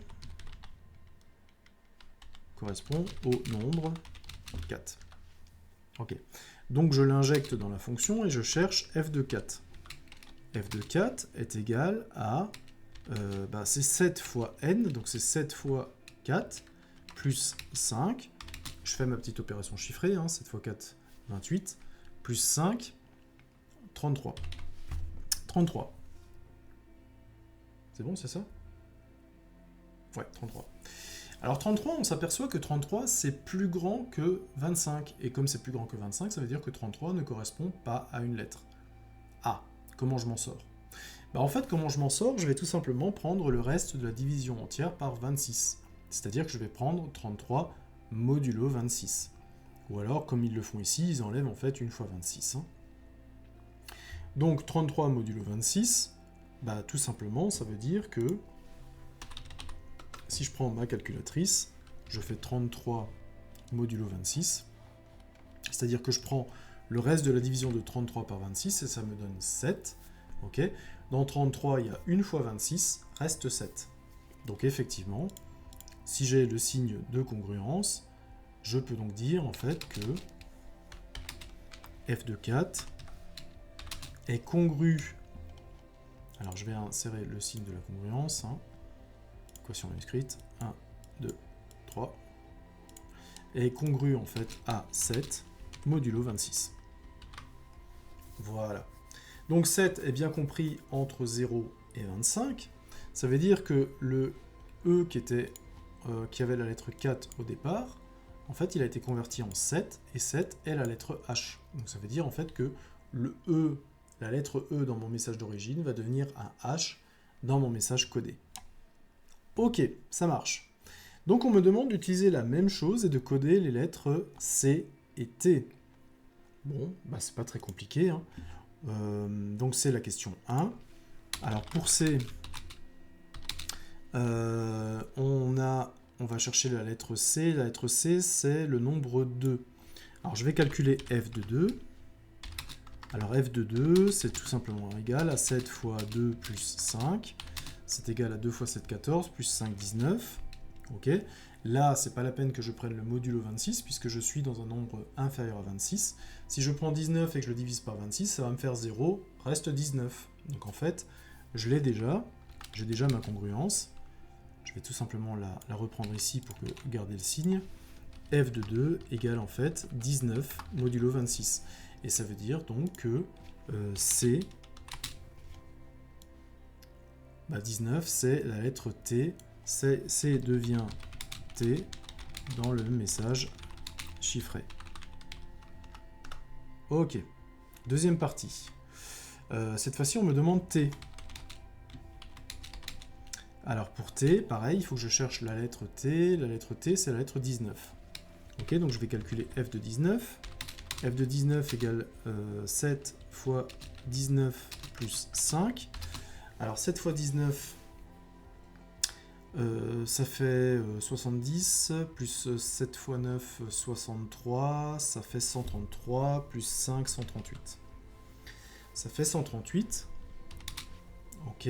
S1: au nombre 4. Ok. Donc je l'injecte dans la fonction et je cherche f de 4. f de 4 est égal à, c'est 7 fois n, donc c'est 7 fois 4, plus 5, je fais ma petite opération chiffrée, 7 fois 4, 28, plus 5, 33. 33. C'est bon, c'est ça? Ouais, 33. Alors 33, on s'aperçoit que 33, c'est plus grand que 25. Et comme c'est plus grand que 25, ça veut dire que 33 ne correspond pas à une lettre. Ah, comment je m'en sors? En fait, comment je m'en sors? Je vais tout simplement prendre le reste de la division entière par 26. C'est-à-dire que je vais prendre 33 modulo 26. Ou alors, comme ils le font ici, ils enlèvent en fait une fois 26. Donc 33 modulo 26, tout simplement, ça veut dire que si je prends ma calculatrice, je fais 33 modulo 26, c'est-à-dire que je prends le reste de la division de 33 par 26 et ça me donne 7. Okay. Dans 33, il y a 1 fois 26, reste 7. Donc effectivement, si j'ai le signe de congruence, je peux donc dire en fait que f de 4 est congru. Alors je vais insérer le signe de la congruence. Équation manuscrite. 1, 2, 3. Est congru en fait à 7 modulo 26. Voilà. Donc 7 est bien compris entre 0 et 25. Ça veut dire que le E qui avait la lettre 4 au départ, en fait il a été converti en 7, et 7 est la lettre H. Donc ça veut dire en fait que le E, la lettre E dans mon message d'origine va devenir un H dans mon message codé. Ok, ça marche. Donc on me demande d'utiliser la même chose et de coder les lettres C et T. Bon, c'est pas très compliqué, donc c'est la question 1. Alors pour C, on va chercher la lettre C. La lettre C, c'est le nombre 2. Alors je vais calculer f de 2. Alors f de 2, c'est tout simplement égal à 7 fois 2 plus 5. C'est égal à 2 fois 7, 14, plus 5, 19. Ok. Là, c'est pas la peine que je prenne le modulo 26, puisque je suis dans un nombre inférieur à 26. Si je prends 19 et que je le divise par 26, ça va me faire 0, reste 19. Donc en fait, je l'ai déjà, j'ai déjà ma congruence. Je vais tout simplement la reprendre ici pour garder le signe. f de 2 égale en fait 19 modulo 26. Et ça veut dire donc que C, 19, c'est la lettre T. C devient T dans le message chiffré. Ok. Deuxième partie. Cette fois-ci, on me demande T. Alors pour T, pareil, il faut que je cherche la lettre T. La lettre T, c'est la lettre 19. Ok, donc je vais calculer f de 19. f de 19 égale 7 fois 19 plus 5. Alors 7 fois 19, Ça fait 70, plus 7 x 9, 63, ça fait 133, plus 5, 138. Ça fait 138. Ok.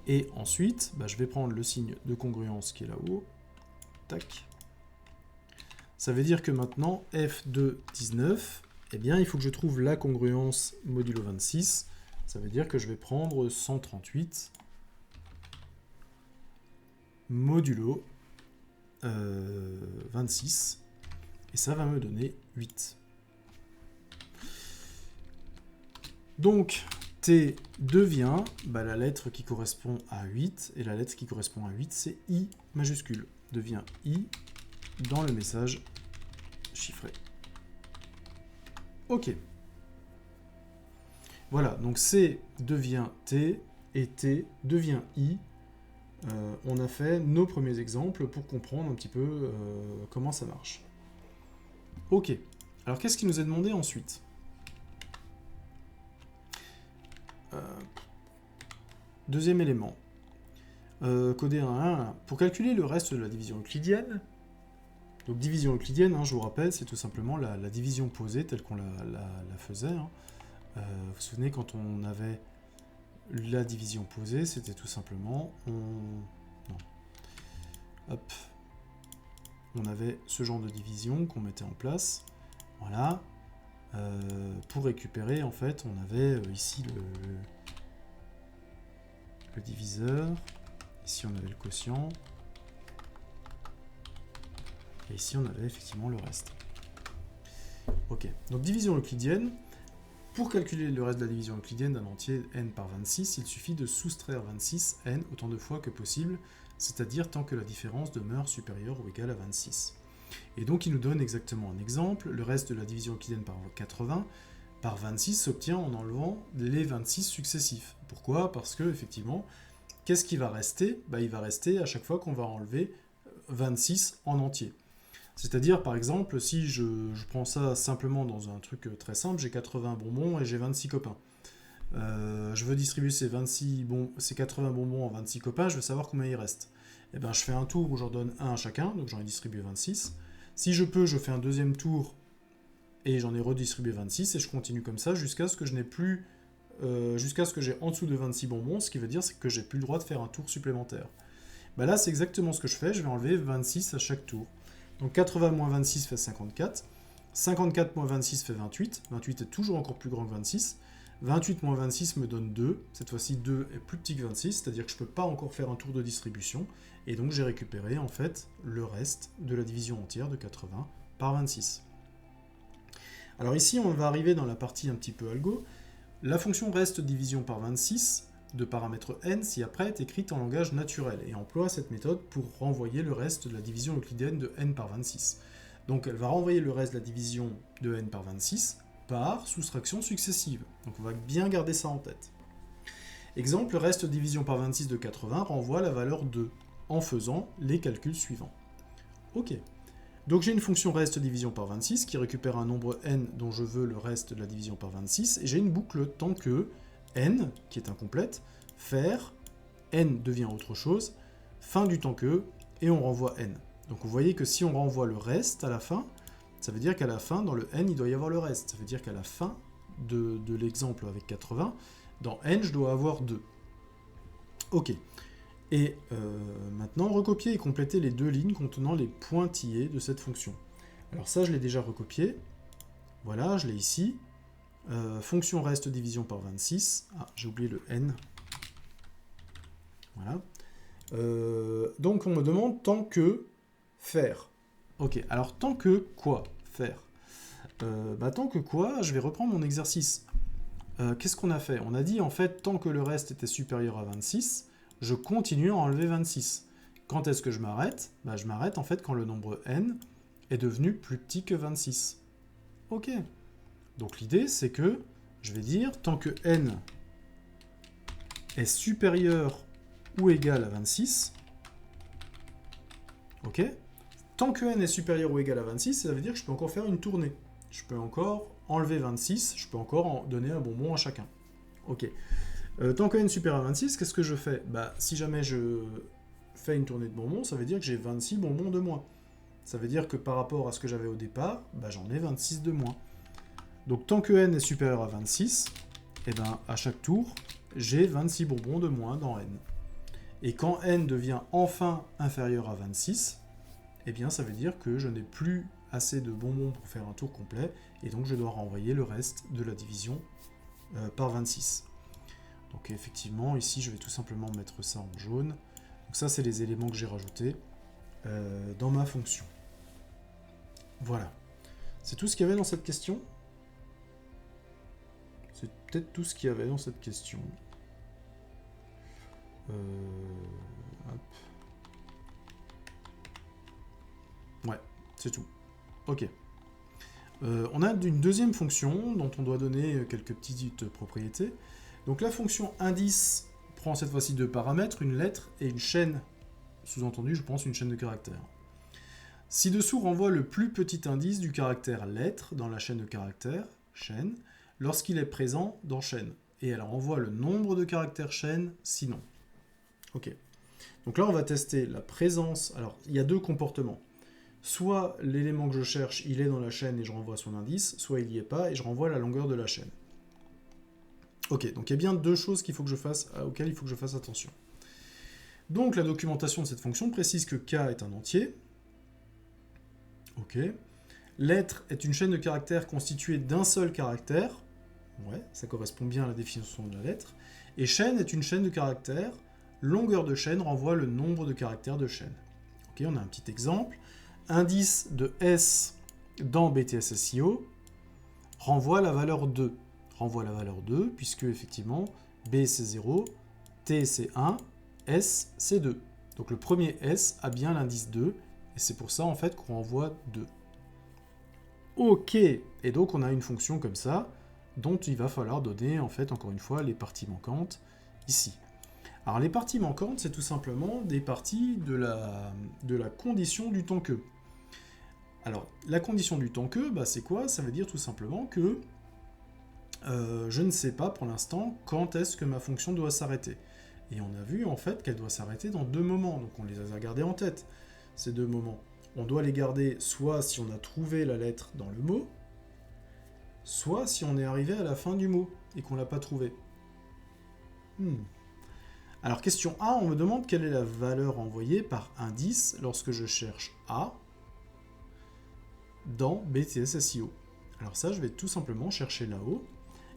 S1: Et ensuite, bah, je vais prendre le signe de congruence qui est là-haut. Tac. Ça veut dire que maintenant, f de 19, eh bien, il faut que je trouve la congruence modulo 26. Ça veut dire que je vais prendre 138 modulo 26. Et ça va me donner 8. Donc, T devient bah, la lettre qui correspond à 8. Et la lettre qui correspond à 8, c'est I majuscule. Devient I dans le message chiffré. Ok. Voilà, donc C devient T et T devient I. On a fait nos premiers exemples pour comprendre un petit peu comment ça marche. Ok. Alors, qu'est-ce qui nous est demandé ensuite ? Deuxième élément. Codé 1, pour calculer le reste de la division euclidienne. Donc division euclidienne, hein, je vous rappelle, c'est tout simplement la division posée telle qu'on la faisait. Hein. Vous vous souvenez, quand on avait la division posée, c'était tout simplement... on avait ce genre de division qu'on mettait en place. Voilà. Pour récupérer, en fait, on avait ici le diviseur. Ici, on avait le quotient. Et ici, on avait effectivement le reste. Ok, donc division euclidienne. Pour calculer le reste de la division euclidienne d'un entier n par 26, il suffit de soustraire 26 n autant de fois que possible, c'est-à-dire tant que la différence demeure supérieure ou égale à 26. Et donc, il nous donne exactement un exemple. Le reste de la division euclidienne par 80 par 26 s'obtient en enlevant les 26 successifs. Pourquoi ? Parce que, effectivement, qu'est-ce qui va rester ? Bah, il va rester à chaque fois qu'on va enlever 26 en entier. C'est-à-dire, par exemple, si je prends ça simplement dans un truc très simple, j'ai 80 bonbons et j'ai 26 copains. Je veux distribuer ces 80 bonbons en 26 copains, je veux savoir combien il reste. Et ben, je fais un tour où j'en donne un à chacun, donc j'en ai distribué 26. Si je peux, je fais un deuxième tour et j'en ai redistribué 26, et je continue comme ça jusqu'à ce que je n'ai plus... jusqu'à ce que j'ai en dessous de 26 bonbons, ce qui veut dire que j'ai plus le droit de faire un tour supplémentaire. Ben là, c'est exactement ce que je fais, je vais enlever 26 à chaque tour. Donc 80 moins 26 fait 54. 54 moins 26 fait 28. 28 est toujours encore plus grand que 26. 28 moins 26 me donne 2. Cette fois-ci, 2 est plus petit que 26, c'est-à-dire que je ne peux pas encore faire un tour de distribution. Et donc j'ai récupéré en fait le reste de la division entière de 80 par 26. Alors ici, on va arriver dans la partie un petit peu algo. La fonction reste division par 26 de paramètre n si après est écrite en langage naturel et emploie cette méthode pour renvoyer le reste de la division euclidienne de n par 26. Donc elle va renvoyer le reste de la division de n par 26 par soustraction successive. Donc on va bien garder ça en tête. Exemple, le reste division par 26 de 80 renvoie la valeur 2 en faisant les calculs suivants. Ok. Donc j'ai une fonction reste division par 26 qui récupère un nombre n dont je veux le reste de la division par 26 et j'ai une boucle tant que n, qui est incomplète, faire, n devient autre chose, fin du temps que, et on renvoie n. Donc vous voyez que si on renvoie le reste à la fin, ça veut dire qu'à la fin, dans le n, il doit y avoir le reste. Ça veut dire qu'à la fin de l'exemple avec 80, dans n, je dois avoir 2. Ok. Et maintenant, recopier et compléter les deux lignes contenant les pointillés de cette fonction. Alors ça, je l'ai déjà recopié. Voilà, je l'ai ici. Fonction reste division par 26. Ah, j'ai oublié le n. Voilà. Donc on me demande tant que faire. Ok, alors tant que quoi faire? Tant que quoi, je vais reprendre mon exercice. Qu'est-ce qu'on a fait? On a dit en fait tant que le reste était supérieur à 26, je continue à enlever 26. Quand est-ce que je m'arrête? Je m'arrête en fait quand le nombre n est devenu plus petit que 26. Ok. Donc l'idée, c'est que je vais dire, tant que n est supérieur ou égal à 26, ok, tant que n est supérieur ou égal à 26, ça veut dire que je peux encore faire une tournée. Je peux encore enlever 26, je peux encore en donner un bonbon à chacun. Ok. Tant que n est supérieur à 26, qu'est-ce que je fais? Si jamais je fais une tournée de bonbons, ça veut dire que j'ai 26 bonbons de moins. Ça veut dire que par rapport à ce que j'avais au départ, bah, j'en ai 26 de moins. Donc tant que n est supérieur à 26, et ben, à chaque tour, j'ai 26 bonbons de moins dans n. Et quand n devient enfin inférieur à 26, eh bien ça veut dire que je n'ai plus assez de bonbons pour faire un tour complet, et donc je dois renvoyer le reste de la division par 26. Donc effectivement, ici je vais tout simplement mettre ça en jaune. Donc ça c'est les éléments que j'ai rajoutés dans ma fonction. Voilà. C'est tout ce qu'il y avait dans cette question. C'est peut-être tout ce qu'il y avait dans cette question. Hop. Ouais, c'est tout. Ok. On a une deuxième fonction dont on doit donner quelques petites propriétés. Donc la fonction indice prend cette fois-ci deux paramètres, une lettre et une chaîne. Sous-entendu, je pense, une chaîne de caractères. Ci-dessous renvoie le plus petit indice du caractère lettre dans la chaîne de caractères, chaîne, lorsqu'il est présent dans chaîne. Et elle renvoie le nombre de caractères chaîne, sinon. Ok. Donc là, on va tester la présence. Alors, il y a deux comportements. Soit l'élément que je cherche, il est dans la chaîne et je renvoie son indice, soit il n'y est pas et je renvoie la longueur de la chaîne. Ok, donc il y a bien deux choses auxquelles il faut que je fasse attention. Donc la documentation de cette fonction précise que k est un entier. Ok. Lettre est une chaîne de caractères constituée d'un seul caractère. Ouais, ça correspond bien à la définition de la lettre. Et chaîne est une chaîne de caractères. Longueur de chaîne renvoie le nombre de caractères de chaîne. Ok, on a un petit exemple. Indice de S dans BTS-SEO renvoie la valeur 2. Renvoie la valeur 2 puisque effectivement B c'est 0, T c'est 1, S c'est 2. Donc le premier S a bien l'indice 2 et c'est pour ça en fait qu'on renvoie 2. Ok, et donc on a une fonction comme ça dont il va falloir donner en fait encore une fois les parties manquantes ici. Alors les parties manquantes c'est tout simplement des parties de la condition du temps que. Alors, la condition du temps que, bah, c'est quoi? Ça veut dire tout simplement que je ne sais pas pour l'instant quand est-ce que ma fonction doit s'arrêter. Et on a vu en fait qu'elle doit s'arrêter dans deux moments, donc on les a gardés en tête, ces deux moments. On doit les garder soit si on a trouvé la lettre dans le mot, soit si on est arrivé à la fin du mot et qu'on ne l'a pas trouvé. Alors question A, on me demande quelle est la valeur envoyée par indice lorsque je cherche A dans BTS-SEO. Alors ça, je vais tout simplement chercher là-haut,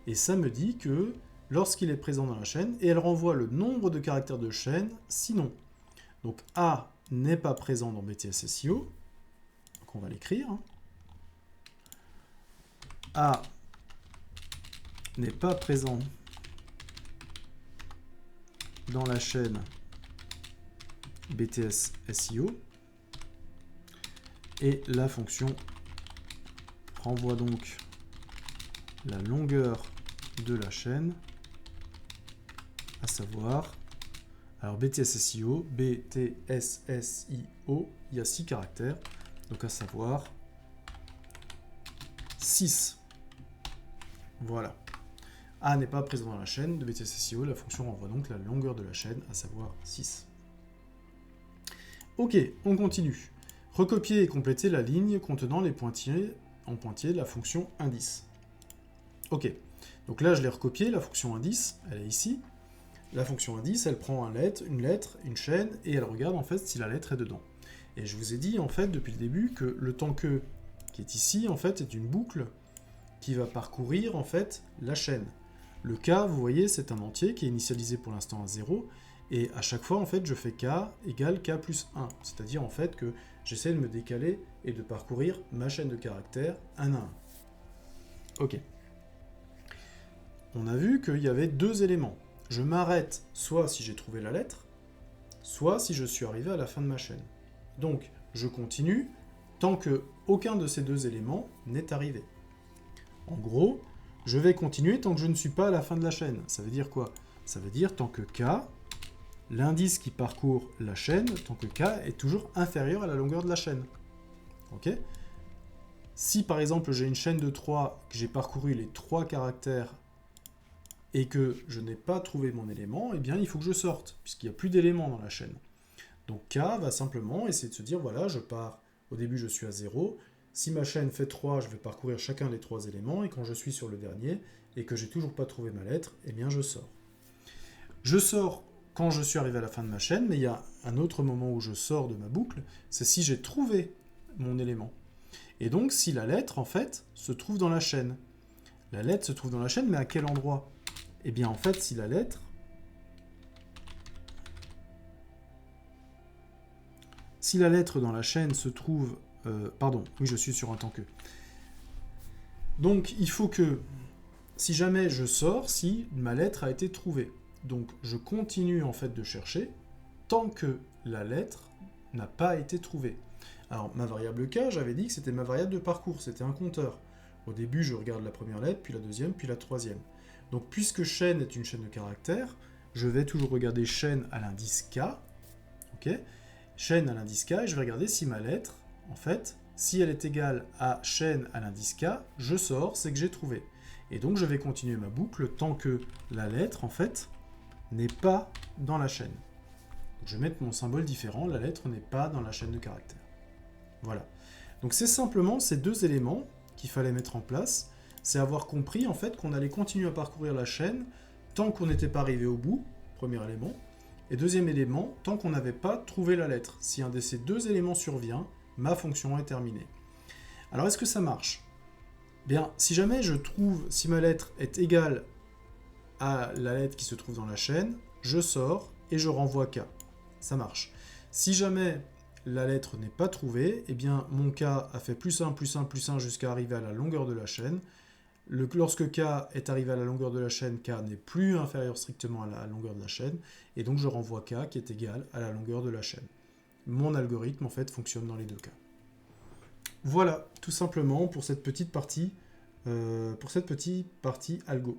S1: et ça me dit que lorsqu'il est présent dans la chaîne, et elle renvoie le nombre de caractères de chaîne, sinon. Donc A n'est pas présent dans BTS-SEO, donc on va l'écrire. A n'est pas présent dans la chaîne BTS-SEO, et la fonction renvoie donc la longueur de la chaîne, à savoir, alors BTS-SEO, BTS-SEO, il y a 6 caractères, donc à savoir 6. Voilà. A n'est pas présent dans la chaîne de BTS-SEO, la fonction renvoie donc la longueur de la chaîne, à savoir 6. Ok, on continue. Recopier et compléter la ligne contenant les pointillés en pointillés de la fonction indice. Ok, donc là je l'ai recopié, la fonction indice, elle est ici. La fonction indice, elle prend une lettre, une chaîne, et elle regarde en fait si la lettre est dedans. Et je vous ai dit en fait depuis le début que le temps que qui est ici en fait est une boucle qui va parcourir en fait la chaîne. Le k, vous voyez, c'est un entier qui est initialisé pour l'instant à 0, et à chaque fois en fait je fais k égale k plus 1, c'est-à-dire en fait que j'essaie de me décaler et de parcourir ma chaîne de caractères un à un. Ok. On a vu qu'il y avait deux éléments. Je m'arrête soit si j'ai trouvé la lettre, soit si je suis arrivé à la fin de ma chaîne. Donc, je continue tant que aucun de ces deux éléments n'est arrivé. En gros, je vais continuer tant que je ne suis pas à la fin de la chaîne. Ça veut dire quoi? Ça veut dire tant que k, l'indice qui parcourt la chaîne, tant que k est toujours inférieur à la longueur de la chaîne. Ok? Si par exemple j'ai une chaîne de 3, que j'ai parcouru les 3 caractères et que je n'ai pas trouvé mon élément, eh bien il faut que je sorte, puisqu'il n'y a plus d'éléments dans la chaîne. Donc K va simplement essayer de se dire, voilà, je pars, au début je suis à 0, si ma chaîne fait 3, je vais parcourir chacun des 3 éléments, et quand je suis sur le dernier, et que j'ai toujours pas trouvé ma lettre, eh bien je sors. Je sors quand je suis arrivé à la fin de ma chaîne, mais il y a un autre moment où je sors de ma boucle, c'est si j'ai trouvé mon élément. Et donc si la lettre, en fait, se trouve dans la chaîne. La lettre se trouve dans la chaîne, mais à quel endroit? Eh bien, en fait, si la lettre... Si la lettre dans la chaîne se trouve... pardon, oui, je suis sur un temps que. Donc, il faut que, si jamais je sors, si ma lettre a été trouvée. Donc, je continue, en fait, de chercher tant que la lettre n'a pas été trouvée. Alors, ma variable K, j'avais dit que c'était ma variable de parcours, c'était un compteur. Au début, je regarde la première lettre, puis la deuxième, puis la troisième. Donc, puisque chaîne est une chaîne de caractères, je vais toujours regarder chaîne à l'indice K. Ok ? Chaîne à l'indice K, et je vais regarder si ma lettre, en fait, si elle est égale à chaîne à l'indice K, je sors, c'est que j'ai trouvé. Et donc, je vais continuer ma boucle tant que la lettre, en fait, n'est pas dans la chaîne. Donc, je vais mettre mon symbole différent, la lettre n'est pas dans la chaîne de caractères. Voilà. Donc, c'est simplement ces deux éléments qu'il fallait mettre en place, c'est avoir compris en fait qu'on allait continuer à parcourir la chaîne tant qu'on n'était pas arrivé au bout, premier élément, et deuxième élément, tant qu'on n'avait pas trouvé la lettre. Si un de ces deux éléments survient, ma fonction est terminée. Alors est-ce que ça marche? Bien, si jamais je trouve, si ma lettre est égale à la lettre qui se trouve dans la chaîne, je sors et je renvoie K. Ça marche. Si jamais la lettre n'est pas trouvée, eh bien mon K a fait plus 1, plus 1, plus 1 jusqu'à arriver à la longueur de la chaîne. Lorsque K est arrivé à la longueur de la chaîne, K n'est plus inférieur strictement à la longueur de la chaîne, et donc je renvoie K qui est égal à la longueur de la chaîne. Mon algorithme en fait fonctionne dans les deux cas. Voilà, tout simplement pour cette petite partie, algo.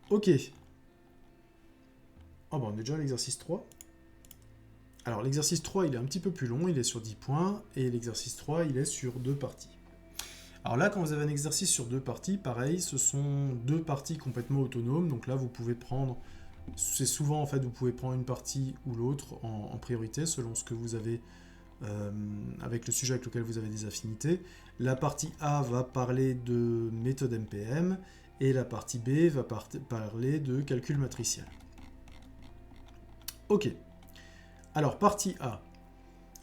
S1: Ok. Oh bah on est déjà à l'exercice 3. Alors l'exercice 3 il est un petit peu plus long, il est sur 10 points, et l'exercice 3 il est sur 2 parties. Alors là, quand vous avez un exercice sur 2 parties, pareil, ce sont 2 parties complètement autonomes, donc là vous pouvez prendre, c'est souvent en fait, vous pouvez prendre une partie ou l'autre en priorité, selon ce que vous avez, avec le sujet avec lequel vous avez des affinités. La partie A va parler de méthode MPM, et la partie B va parler de calcul matriciel. Ok. Alors, partie A.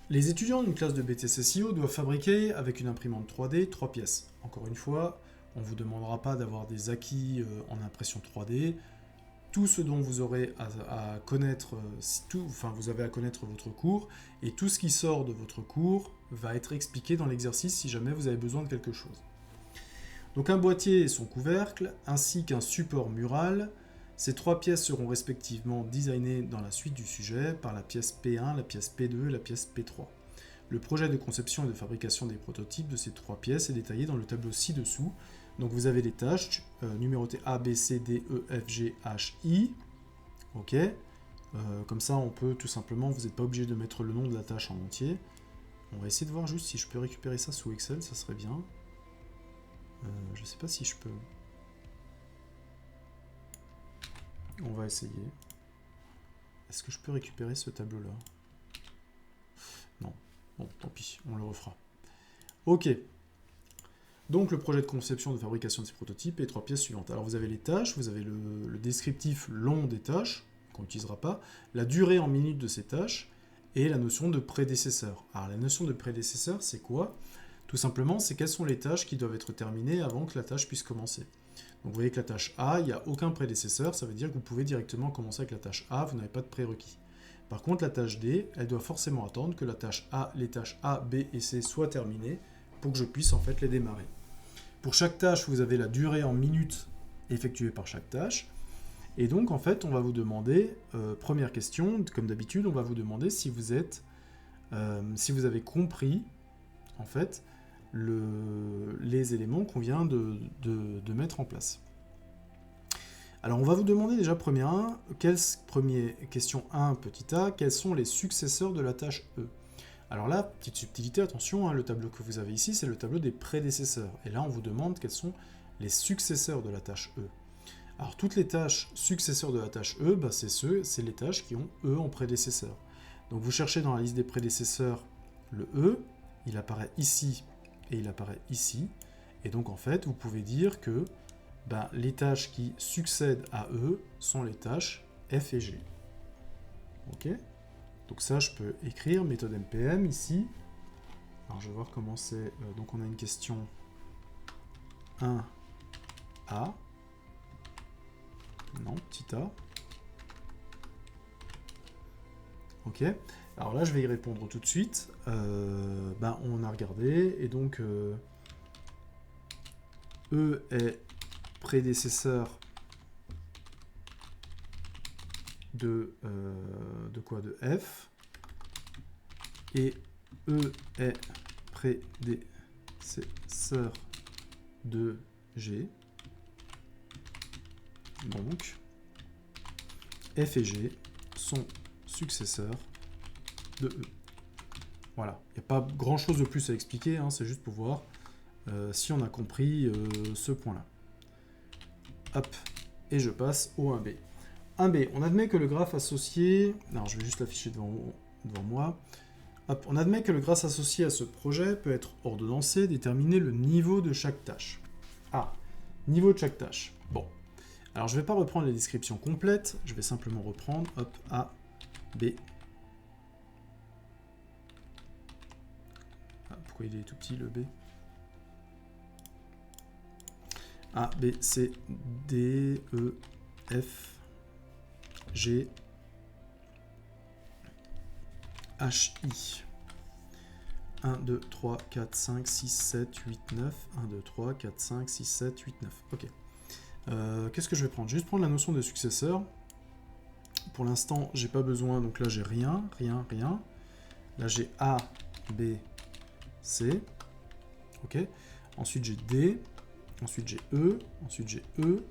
S1: Les étudiants d'une classe de BTS-SEO doivent fabriquer avec une imprimante 3D 3 pièces. Encore une fois, on ne vous demandera pas d'avoir des acquis en impression 3D. Tout ce dont vous aurez à connaître, vous avez à connaître votre cours, et tout ce qui sort de votre cours va être expliqué dans l'exercice si jamais vous avez besoin de quelque chose. Donc un boîtier et son couvercle, ainsi qu'un support mural. Ces 3 pièces seront respectivement designées dans la suite du sujet par la pièce P1, la pièce P2 et la pièce P3. Le projet de conception et de fabrication des prototypes de ces 3 pièces est détaillé dans le tableau ci-dessous. Donc vous avez les tâches numérotées A, B, C, D, E, F, G, H, I. Ok. Comme ça, on peut tout simplement, vous n'êtes pas obligé de mettre le nom de la tâche en entier. On va essayer de voir juste si je peux récupérer ça sous Excel, ça serait bien. Je ne sais pas si je peux... On va essayer. Est-ce que je peux récupérer ce tableau-là? Non. Bon, tant pis, on le refera. Ok. Donc le projet de conception de fabrication de ces prototypes et 3 pièces suivantes. Alors vous avez les tâches, vous avez le descriptif long des tâches, qu'on n'utilisera pas, la durée en minutes de ces tâches, et la notion de prédécesseur. Alors la notion de prédécesseur, c'est quoi? Tout simplement, c'est quelles sont les tâches qui doivent être terminées avant que la tâche puisse commencer. Donc vous voyez que la tâche A, il n'y a aucun prédécesseur, ça veut dire que vous pouvez directement commencer avec la tâche A, vous n'avez pas de prérequis. Par contre, la tâche D, elle doit forcément attendre que la tâche A, les tâches A, B et C soient terminées pour que je puisse en fait les démarrer. Pour chaque tâche, vous avez la durée en minutes effectuée par chaque tâche. Et donc, en fait, on va vous demander, première question, comme d'habitude, on va vous demander si vous avez compris, en fait, les éléments qu'on vient de mettre en place. Alors, on va vous demander déjà, question 1, petit a, quels sont les successeurs de la tâche E? Alors là, petite subtilité, attention, hein, le tableau que vous avez ici, c'est le tableau des prédécesseurs. Et là, on vous demande quels sont les successeurs de la tâche E. Alors toutes les tâches successeurs de la tâche E, bah, c'est les tâches qui ont E en prédécesseur. Donc vous cherchez dans la liste des prédécesseurs le E, il apparaît ici et il apparaît ici. Et donc en fait, vous pouvez dire que bah, les tâches qui succèdent à E sont les tâches F et G. Ok? Donc ça, je peux écrire méthode npm ici. Alors je vais voir comment c'est. Donc on a une question 1A. Non, petit a. Ok. Alors là, je vais y répondre tout de suite. Ben, on a regardé, et donc E est prédécesseur de quoi? De F. Et E est prédécesseur de G. Donc, F et G sont successeurs de E. Voilà, il n'y a pas grand-chose de plus à expliquer, hein, c'est juste pour voir si on a compris ce point-là. Hop, et je passe au 1B. 1B, on admet que le graphe associé... Alors, je vais juste l'afficher devant moi. Hop, on admet que le graphe associé à ce projet peut être ordonnancé, déterminer le niveau de chaque tâche. Ah, niveau de chaque tâche. Bon. Alors, je ne vais pas reprendre les descriptions complètes, je vais simplement reprendre, hop, A, B. Ah, pourquoi il est tout petit, le B? A, B, C, D, E, F, G, H, I. 1, 2, 3, 4, 5, 6, 7, 8, 9. 1, 2, 3, 4, 5, 6, 7, 8, 9. Ok. Qu'est-ce que je vais prendre? Juste prendre la notion de successeur. Pour l'instant, j'ai pas besoin, donc là j'ai rien. Là j'ai A, B, C. Ok. Ensuite j'ai D. Ensuite j'ai E. Ensuite j'ai E.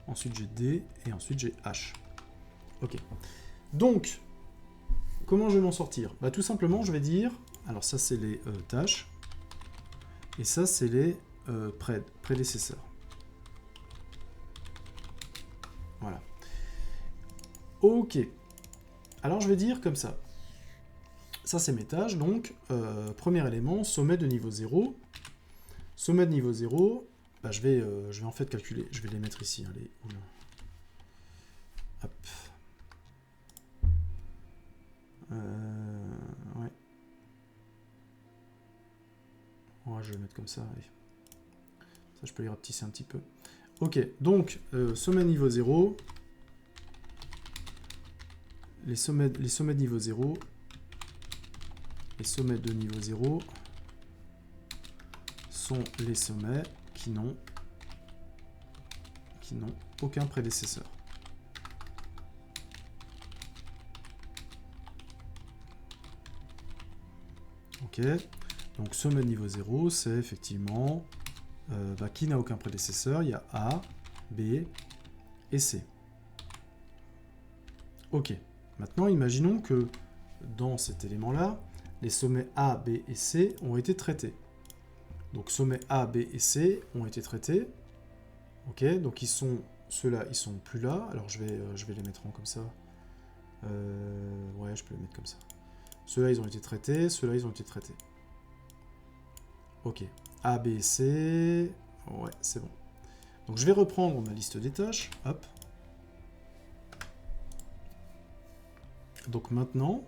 S1: Ensuite j'ai D. Et ensuite j'ai H. Ok. Donc, comment je vais m'en sortir? Bah, tout simplement, je vais dire... Alors ça, c'est les tâches. Et ça, c'est les prédécesseurs. Voilà. Ok. Alors, je vais dire comme ça. Ça, c'est mes tâches. Donc, premier élément, sommet de niveau 0. Sommet de niveau 0, bah, je vais en fait calculer. Je vais les mettre ici. Allez, hop. Ouais. Ouais, je vais le mettre comme ça. Allez. Ça, je peux les rapetisser un petit peu. Ok, donc, sommet niveau 0. Les sommets de niveau 0. Les sommets de niveau 0 sont les sommets qui n'ont aucun prédécesseur. Ok, donc sommet de niveau 0, c'est effectivement qui n'a aucun prédécesseur. Il y a A, B et C. Ok, maintenant imaginons que dans cet élément-là, les sommets A, B et C ont été traités. Donc sommets A, B et C ont été traités. Ok, donc ceux-là, ils sont plus là. Alors je vais les mettre en comme ça. Ouais, je peux les mettre comme ça. Ceux-là, ils ont été traités. Ceux-là, ils ont été traités. Ok. A, B, C. Ouais, c'est bon. Donc je vais reprendre ma liste des tâches. Hop. Donc maintenant...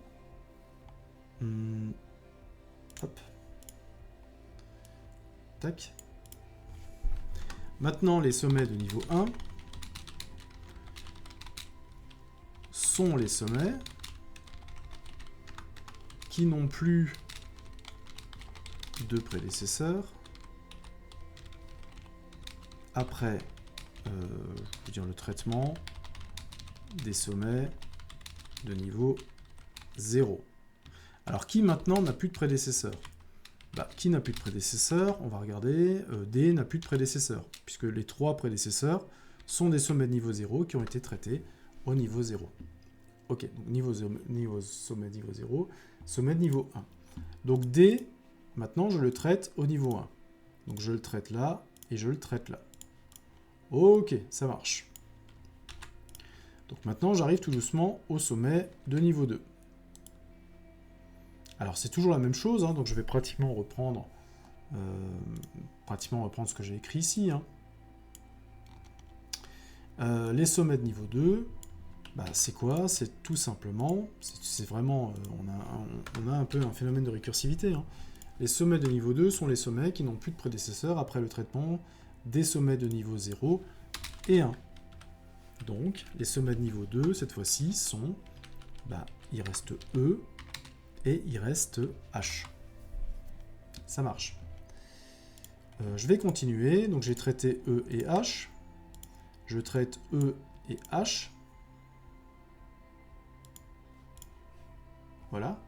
S1: hop. Tac. Maintenant, les sommets de niveau 1 sont les sommets qui n'ont plus de prédécesseurs après je veux dire, le traitement des sommets de niveau 0. Alors, qui maintenant n'a plus de prédécesseur? Bah, qui n'a plus de prédécesseur? On va regarder. D n'a plus de prédécesseur, puisque les 3 prédécesseurs sont des sommets de niveau 0 qui ont été traités au niveau 0. Ok, donc sommet de niveau 0, sommet de niveau 1. Donc D, maintenant je le traite au niveau 1. Donc je le traite là, et je le traite là. Ok, ça marche. Donc maintenant, j'arrive tout doucement au sommet de niveau 2. Alors c'est toujours la même chose, hein, donc je vais pratiquement reprendre ce que j'ai écrit ici. Hein. Les sommets de niveau 2, bah, c'est quoi? C'est tout simplement, c'est vraiment, on a un peu un phénomène de récursivité. Hein. Les sommets de niveau 2 sont les sommets qui n'ont plus de prédécesseur après le traitement des sommets de niveau 0 et 1. Donc, les sommets de niveau 2, cette fois-ci, sont, bah, il reste E et il reste H. Ça marche. Je vais continuer, donc j'ai traité E et H. Je traite E et H. Voilà.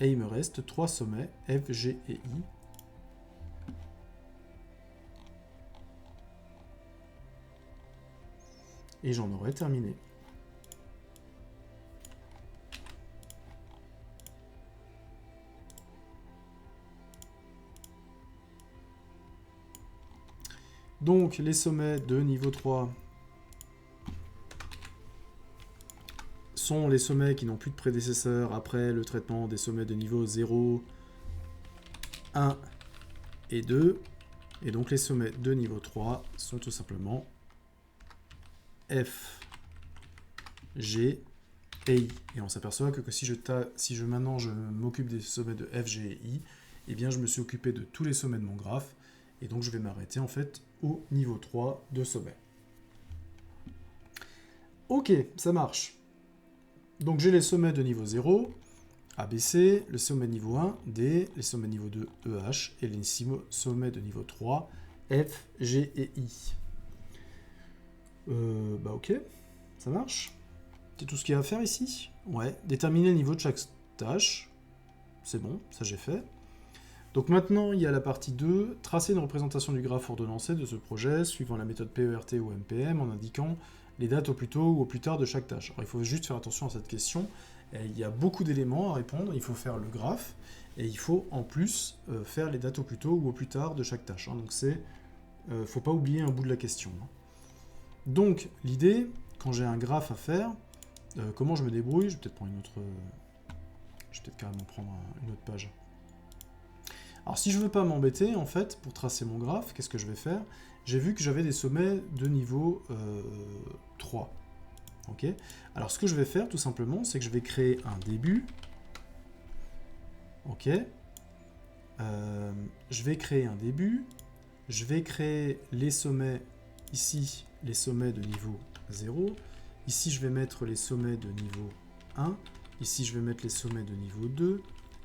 S1: Et il me reste 3 sommets, F, G et I. Et j'en aurai terminé. Donc, les sommets de niveau 3 sont les sommets qui n'ont plus de prédécesseur après le traitement des sommets de niveau 0, 1 et 2. Et donc, les sommets de niveau 3 sont tout simplement F, G et I. Et on s'aperçoit que si maintenant je m'occupe des sommets de F, G et I, eh bien je me suis occupé de tous les sommets de mon graphe. Et donc je vais m'arrêter en fait au niveau 3 de sommet. Ok, ça marche. Donc j'ai les sommets de niveau 0, ABC, le sommet de niveau 1, D, les sommets de niveau 2, EH, et les sommets de niveau 3, F, G et I. Bah ok, ça marche. C'est tout ce qu'il y a à faire ici. Ouais, déterminer le niveau de chaque tâche. C'est bon, ça j'ai fait. Donc maintenant, il y a la partie 2, tracer une représentation du graphe ordonnancé de ce projet, suivant la méthode PERT ou MPM, en indiquant les dates au plus tôt ou au plus tard de chaque tâche. Alors il faut juste faire attention à cette question. Il y a beaucoup d'éléments à répondre. Il faut faire le graphe, et il faut en plus faire les dates au plus tôt ou au plus tard de chaque tâche. Hein. Donc c'est, faut pas oublier un bout de la question. Hein. Donc l'idée, quand j'ai un graphe à faire, comment je me débrouille? Je vais peut-être prendre une autre... je vais peut-être carrément prendre une autre page. Alors si je veux pas m'embêter, en fait, pour tracer mon graphe, qu'est-ce que je vais faire? J'ai vu que j'avais des sommets de niveau 3. Ok. Alors ce que je vais faire, tout simplement, c'est que je vais créer un début. Ok. Je vais créer un début. Je vais créer les sommets, ici, les sommets de niveau 0. Ici, je vais mettre les sommets de niveau 1. Ici, je vais mettre les sommets de niveau 2.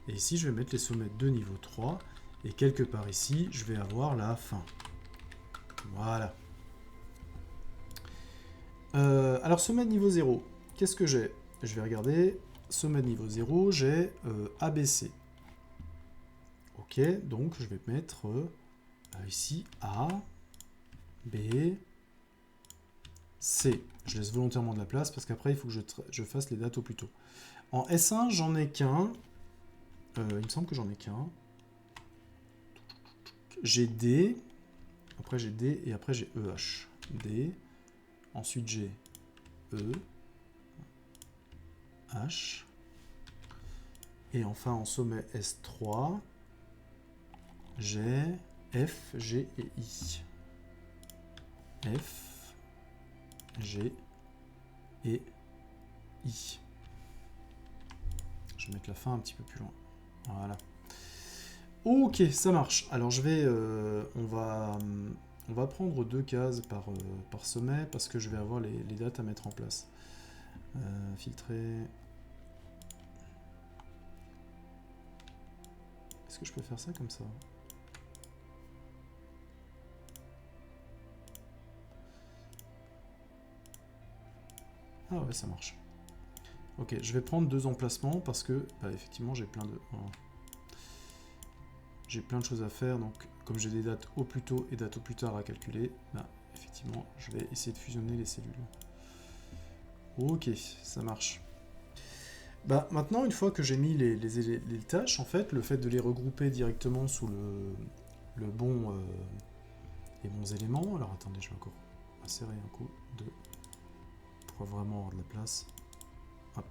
S1: Et ici, je vais mettre les sommets de niveau 3. Et quelque part ici, je vais avoir la fin. Voilà. Alors, sommet de niveau 0, qu'est-ce que j'ai? Je vais regarder. Sommet de niveau 0, j'ai ABC. Ok, donc je vais mettre ici A, B, C. Je laisse volontairement de la place parce qu'après, il faut que je fasse les dates au plus tôt. En S1, j'en ai qu'un. Il me semble que j'en ai qu'un. J'ai D. Après, j'ai D et après, j'ai EH. D. Ensuite, j'ai E. H. Et enfin, en sommet S3, j'ai F, G et I. F, G et I. Je vais mettre la fin un petit peu plus loin. Voilà. Ok, ça marche. Alors je vais, on va prendre 2 cases par sommet parce que je vais avoir les dates à mettre en place. Filtrer. Est-ce que je peux faire ça comme ça? Ah ouais, ça marche. Ok, je vais prendre 2 emplacements parce que, bah, effectivement, j'ai plein de choses à faire. Donc, comme j'ai des dates au plus tôt et dates au plus tard à calculer, bah, effectivement, je vais essayer de fusionner les cellules. Ok, ça marche. Bah, maintenant, une fois que j'ai mis les tâches, en fait, le fait de les regrouper directement sous les bons éléments. Alors, attendez, je vais encore insérer un coup de crois vraiment avoir de la place. Hop.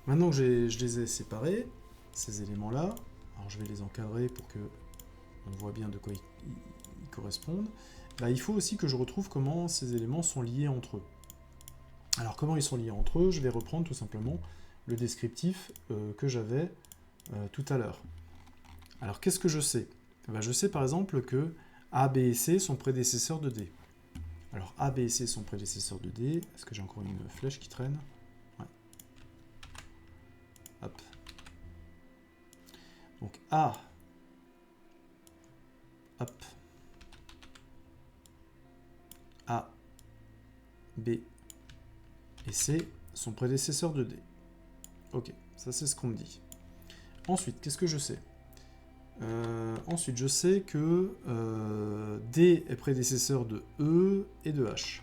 S1: Maintenant que je les ai séparés, ces éléments-là, alors je vais les encadrer pour que on voit bien de quoi ils correspondent. Bah, il faut aussi que je retrouve comment ces éléments sont liés entre eux. Alors comment ils sont liés entre eux? Je vais reprendre tout simplement le descriptif que j'avais tout à l'heure. Alors qu'est-ce que je sais? Bah, je sais par exemple que A, B et C sont prédécesseurs de D. Alors A, B et C sont prédécesseurs de D. Est-ce que j'ai encore une flèche qui traîne? Ouais. Hop. Donc A, hop, A, B et C sont prédécesseurs de D. Ok, ça c'est ce qu'on me dit. Ensuite, qu'est-ce que je sais? Ensuite, je sais que D est prédécesseur de E et de H.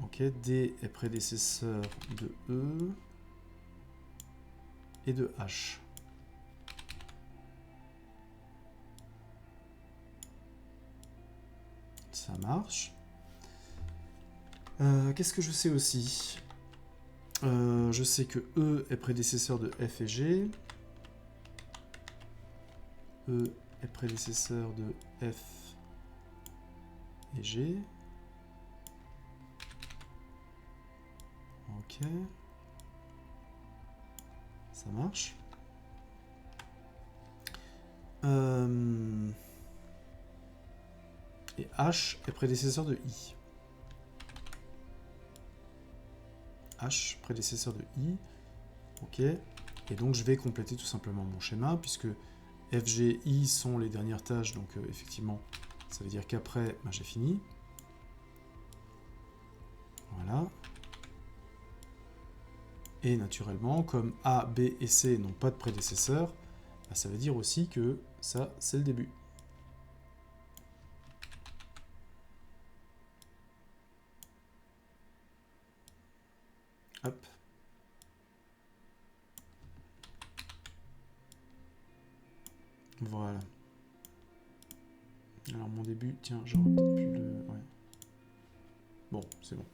S1: Ok, D est prédécesseur de E et de H. Ça marche. Qu'est-ce que je sais aussi? Je sais que E est prédécesseur de F et G. E est prédécesseur de F et G. Ok. Ça marche. Et H est prédécesseur de I. H, prédécesseur de I. Ok. Et donc je vais compléter tout simplement mon schéma, puisque F, G, I sont les dernières tâches, donc effectivement, ça veut dire qu'après, ben, j'ai fini. Voilà. Et naturellement, comme A, B et C n'ont pas de prédécesseur, ben, ça veut dire aussi que ça, c'est le début. Hop. Voilà. Alors mon début, tiens, j'aurais peut-être pu le... Ouais. Bon, c'est bon.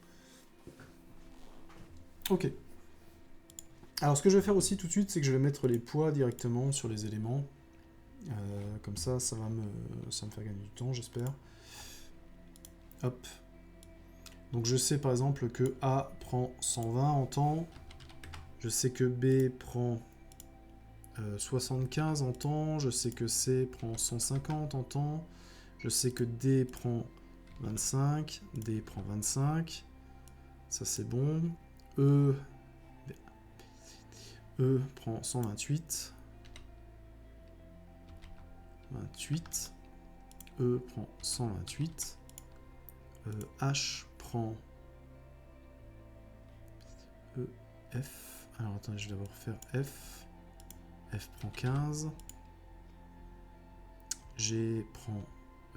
S1: Ok. Alors ce que je vais faire aussi tout de suite, c'est que je vais mettre les poids directement sur les éléments. Comme ça, ça va me faire gagner du temps, j'espère. Hop. Donc je sais par exemple que A prend 120 en temps. Je sais que B prend 75 en temps. Je sais que C prend 150 en temps. Je sais que D prend 25. D prend 25. Ça c'est bon. E prend 128. 28. E prend 128. H prend E, F. Alors attendez, je vais d'abord faire F. F prend 15. G prend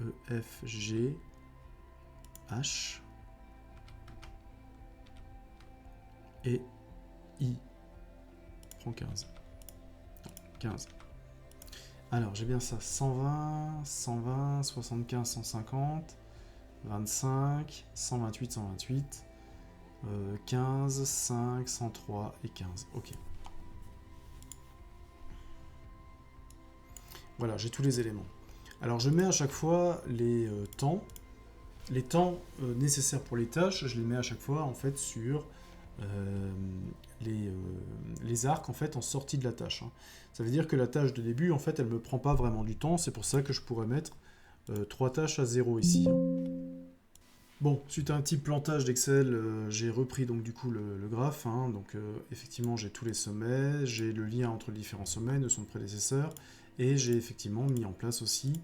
S1: E, F, G. H. Et I prend 15. Non, 15. Alors, j'ai bien ça. 120, 120, 75, 150, 25, 128, 128, 15, 5, 103 et 15. Ok. Voilà, j'ai tous les éléments. Alors, je mets à chaque fois les temps. Les temps nécessaires pour les tâches, je les mets à chaque fois en fait sur les arcs en fait en sortie de la tâche. Hein. Ça veut dire que la tâche de début en fait elle me prend pas vraiment du temps, c'est pour ça que je pourrais mettre 3 tâches à 0 ici. Hein. Bon, suite à un petit plantage d'Excel, j'ai repris donc du coup le graphe. Hein. Donc effectivement j'ai tous les sommets, j'ai le lien entre les différents sommets de son prédécesseur et j'ai effectivement mis en place aussi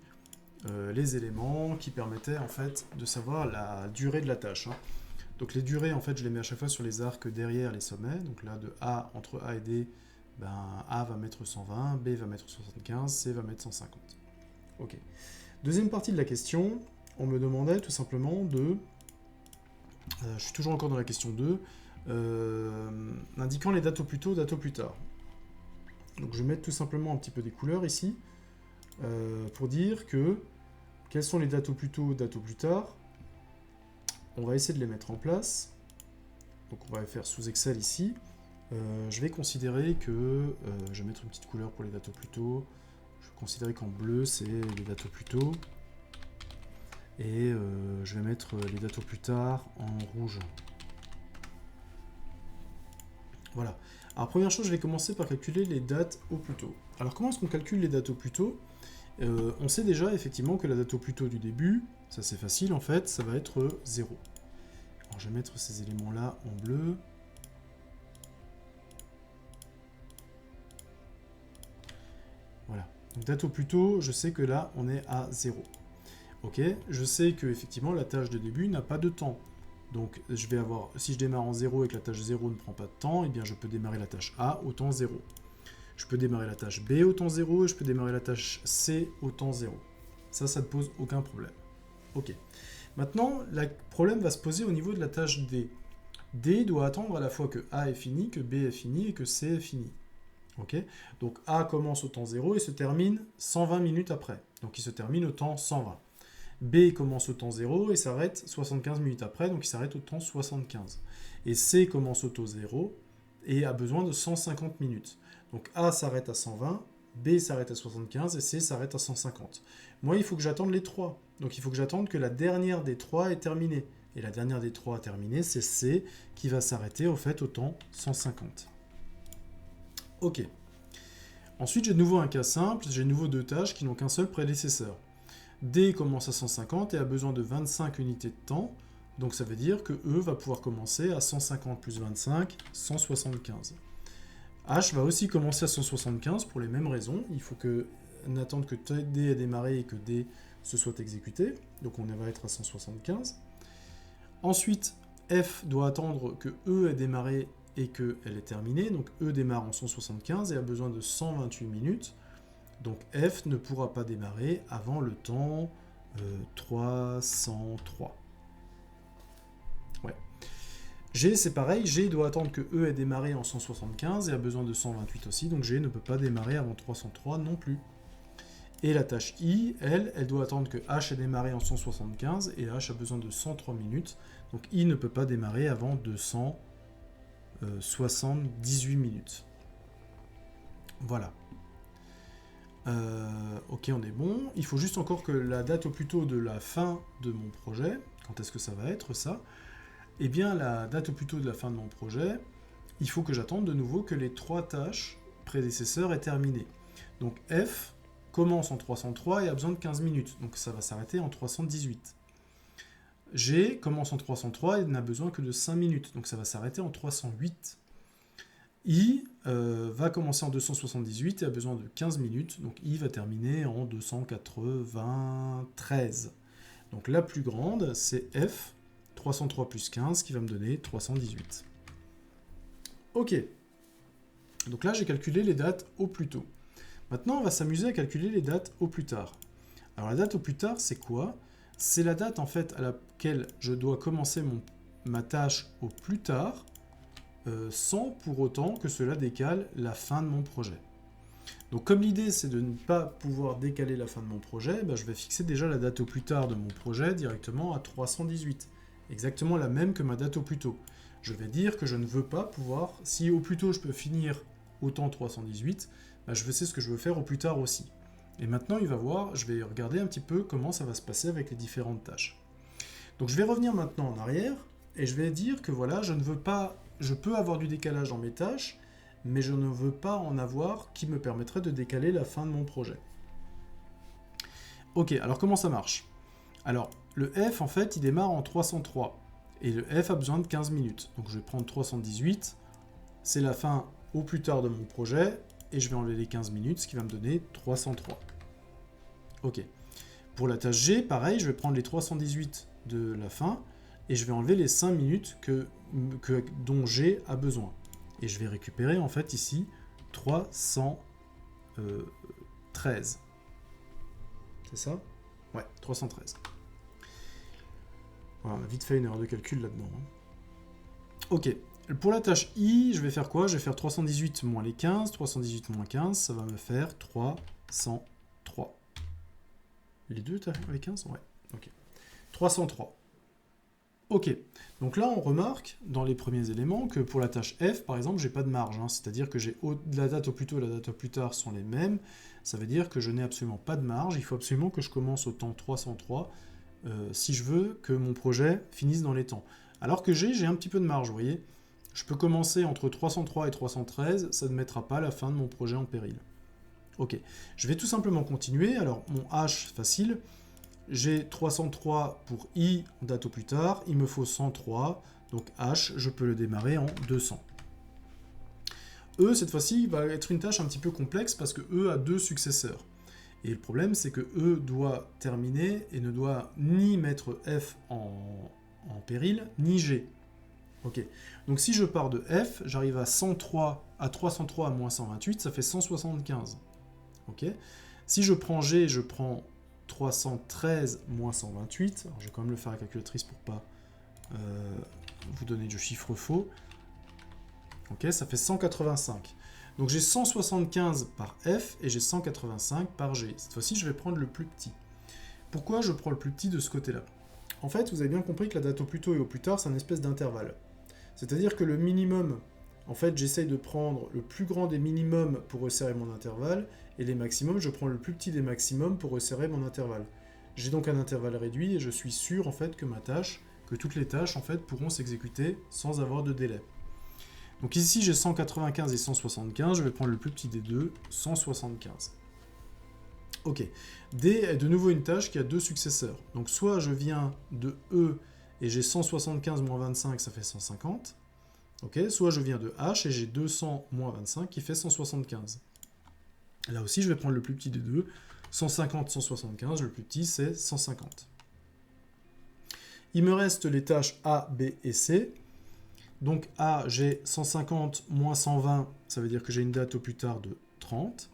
S1: les éléments qui permettaient en fait de savoir la durée de la tâche. Hein. Donc les durées, en fait, je les mets à chaque fois sur les arcs derrière les sommets. Donc là, de A, entre A et D, ben, A va mettre 120, B va mettre 75, C va mettre 150. Ok. Deuxième partie de la question, on me demandait tout simplement de... je suis toujours encore dans la question 2, indiquant les dates au plus tôt, dates au plus tard. Donc je vais mettre tout simplement un petit peu des couleurs ici, pour dire que quelles sont les dates au plus tôt, dates au plus tard. on va essayer de les mettre en place. Donc on va faire sous Excel ici. Je vais considérer que... je vais mettre une petite couleur pour les dates au plus tôt. Je vais considérer qu'en bleu, c'est les dates au plus tôt. Et je vais mettre les dates au plus tard en rouge. Voilà. Alors première chose, je vais commencer par calculer les dates au plus tôt. Alors comment est-ce qu'on calcule les dates au plus tôt? On sait déjà effectivement que la date au plus tôt du début, ça c'est facile en fait, ça va être 0. Alors je vais mettre ces éléments-là en bleu. Voilà. Donc date au plus tôt, je sais que là on est à 0. Ok, je sais que effectivement la tâche de début n'a pas de temps. Donc je vais avoir, si je démarre en 0 et que la tâche 0 ne prend pas de temps, eh bien je peux démarrer la tâche A au temps 0. Je peux démarrer la tâche B au temps 0 et je peux démarrer la tâche C au temps 0. Ça ne pose aucun problème. Ok. Maintenant, le problème va se poser au niveau de la tâche D. D doit attendre à la fois que A est fini, que B est fini et que C est fini. Ok. Donc A commence au temps 0 et se termine 120 minutes après. Donc il se termine au temps 120. B commence au temps 0 et s'arrête 75 minutes après, donc il s'arrête au temps 75. Et C commence au temps 0 et a besoin de 150 minutes. Donc A s'arrête à 120, B s'arrête à 75 et C s'arrête à 150. Moi, il faut que j'attende les 3. Donc il faut que j'attende que la dernière des 3 est terminée. Et la dernière des 3 terminée, c'est C qui va s'arrêter au fait au temps 150. Ok. Ensuite, j'ai de nouveau un cas simple, j'ai de nouveau deux tâches qui n'ont qu'un seul prédécesseur. D commence à 150 et a besoin de 25 unités de temps. Donc ça veut dire que E va pouvoir commencer à 150 plus 25, 175. H va aussi commencer à 175 pour les mêmes raisons. Il faut qu'on attende que D ait démarré et que D se soit exécuté. Donc on va être à 175. Ensuite, F doit attendre que E ait démarré et qu'elle est terminée. Donc E démarre en 175 et a besoin de 128 minutes. Donc F ne pourra pas démarrer avant le temps 303. Ouais. G, c'est pareil, G doit attendre que E ait démarré en 175 et a besoin de 128 aussi, donc G ne peut pas démarrer avant 303 non plus. Et la tâche I, elle doit attendre que H ait démarré en 175 et H a besoin de 103 minutes, donc I ne peut pas démarrer avant 278 minutes. Voilà. Ok, on est bon. Il faut juste encore que la date au plus tôt de la fin de mon projet, quand est-ce que ça va être ça? Eh bien, la date au plus tôt de la fin de mon projet, il faut que j'attende de nouveau que les 3 tâches prédécesseurs aient terminé. Donc F commence en 303 et a besoin de 15 minutes, donc ça va s'arrêter en 318. G commence en 303 et n'a besoin que de 5 minutes, donc ça va s'arrêter en 308. I va commencer en 278 et a besoin de 15 minutes, donc I va terminer en 293. Donc la plus grande, c'est F, 303 plus 15, qui va me donner 318. Ok. Donc là, j'ai calculé les dates au plus tôt. Maintenant, on va s'amuser à calculer les dates au plus tard. Alors la date au plus tard, c'est quoi? C'est la date en fait à laquelle je dois commencer ma tâche au plus tard, sans pour autant que cela décale la fin de mon projet. Donc comme l'idée c'est de ne pas pouvoir décaler la fin de mon projet, je vais fixer déjà la date au plus tard de mon projet directement à 318. Exactement la même que ma date au plus tôt. Je vais dire que je ne veux pas pouvoir, si au plus tôt je peux finir au temps 318, je sais ce que je veux faire au plus tard aussi. Et maintenant je vais regarder un petit peu comment ça va se passer avec les différentes tâches. Donc je vais revenir maintenant en arrière, et je vais dire que voilà, je peux avoir du décalage dans mes tâches, mais je ne veux pas en avoir qui me permettrait de décaler la fin de mon projet. Ok, alors comment ça marche? Alors, le F, en fait, il démarre en 303, et le F a besoin de 15 minutes. Donc je vais prendre 318, c'est la fin au plus tard de mon projet, et je vais enlever les 15 minutes, ce qui va me donner 303. Ok. Pour la tâche G, pareil, je vais prendre les 318 de la fin, et je vais enlever les 5 minutes dont G a besoin. Et je vais récupérer en fait ici 313. C'est ça? Ouais, 313. Voilà, on a vite fait une erreur de calcul là-dedans. Ok, pour la tâche I, je vais faire quoi? Je vais faire 318 moins les 15, 318 moins 15, ça va me faire 303. Les deux, avec 15? Ouais, ok. 303. Ok, donc là on remarque dans les premiers éléments que pour la tâche F, par exemple, j'ai pas de marge, hein. C'est-à-dire que la date au plus tôt et la date au plus tard sont les mêmes, ça veut dire que je n'ai absolument pas de marge, il faut absolument que je commence au temps 303 si je veux que mon projet finisse dans les temps. Alors que j'ai un petit peu de marge, vous voyez. Je peux commencer entre 303 et 313, ça ne mettra pas la fin de mon projet en péril. Ok, je vais tout simplement continuer. Alors mon H, facile. J'ai 303 pour I, date au plus tard. Il me faut 103, donc H, je peux le démarrer en 200. E, cette fois-ci, va être une tâche un petit peu complexe parce que E a 2 successeurs. Et le problème, c'est que E doit terminer et ne doit ni mettre F en péril, ni G. Ok. Donc si je pars de F, j'arrive à 103, à 303 à moins 128, ça fait 175. Ok. Si je prends G, je prends 313 moins 128. Alors je vais quand même le faire à la calculatrice pour pas vous donner de chiffres faux. Ok, ça fait 185. Donc j'ai 175 par F et j'ai 185 par G. Cette fois-ci, je vais prendre le plus petit. Pourquoi je prends le plus petit de ce côté-là? En fait, vous avez bien compris que la date au plus tôt et au plus tard, c'est un espèce d'intervalle. C'est-à-dire que le minimum, en fait, j'essaye de prendre le plus grand des minimums pour resserrer mon intervalle, et les maximums, je prends le plus petit des maximums pour resserrer mon intervalle. J'ai donc un intervalle réduit et je suis sûr, en fait, que toutes les tâches, en fait, pourront s'exécuter sans avoir de délai. Donc ici, j'ai 195 et 175, je vais prendre le plus petit des deux, 175. Ok, D est de nouveau une tâche qui a 2 successeurs. Donc soit je viens de E et j'ai 175 moins 25, ça fait 150. Ok, soit je viens de H et j'ai 200 moins 25 qui fait 175. Là aussi, je vais prendre le plus petit des deux, 150, 175, le plus petit c'est 150. Il me reste les tâches A, B et C. Donc A, j'ai 150 moins 120, ça veut dire que j'ai une date au plus tard de 30.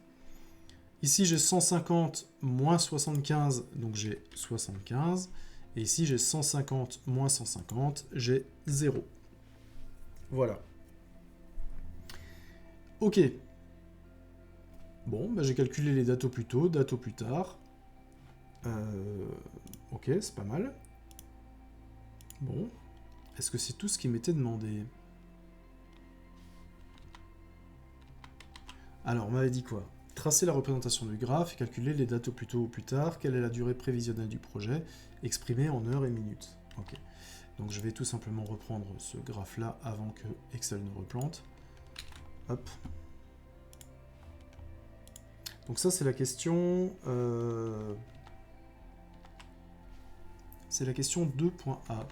S1: Ici, j'ai 150 moins 75, donc j'ai 75. Et ici, j'ai 150 moins 150, j'ai 0. Voilà. Ok. Bon, bah, j'ai calculé les dates au plus tôt, dates au plus tard. Ok, c'est pas mal. Bon. Est-ce que c'est tout ce qui m'était demandé? Alors, on m'avait dit quoi? Tracer la représentation du graphe et calculer les dates au plus tôt ou au plus tard. Quelle est la durée prévisionnelle du projet, exprimée en heures et minutes. Ok. Donc je vais tout simplement reprendre ce graphe-là avant que Excel ne replante. Hop. Donc ça, c'est la question... C'est la question 2.A.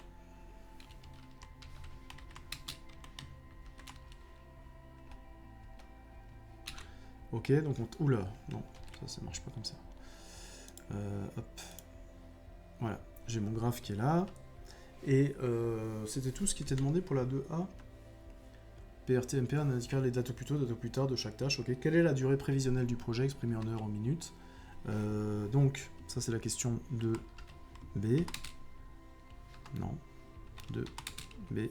S1: Ok, donc on... Oula, non, ça marche pas comme ça. Hop. Voilà, j'ai mon graphe qui est là. Et c'était tout ce qui était demandé pour la 2A. PRT, MPR indiquera les dates au plus tôt, dates au plus tard de chaque tâche. Ok, quelle est la durée prévisionnelle du projet exprimée en heures, en minutes? Donc, ça c'est la question de B. Non, de B.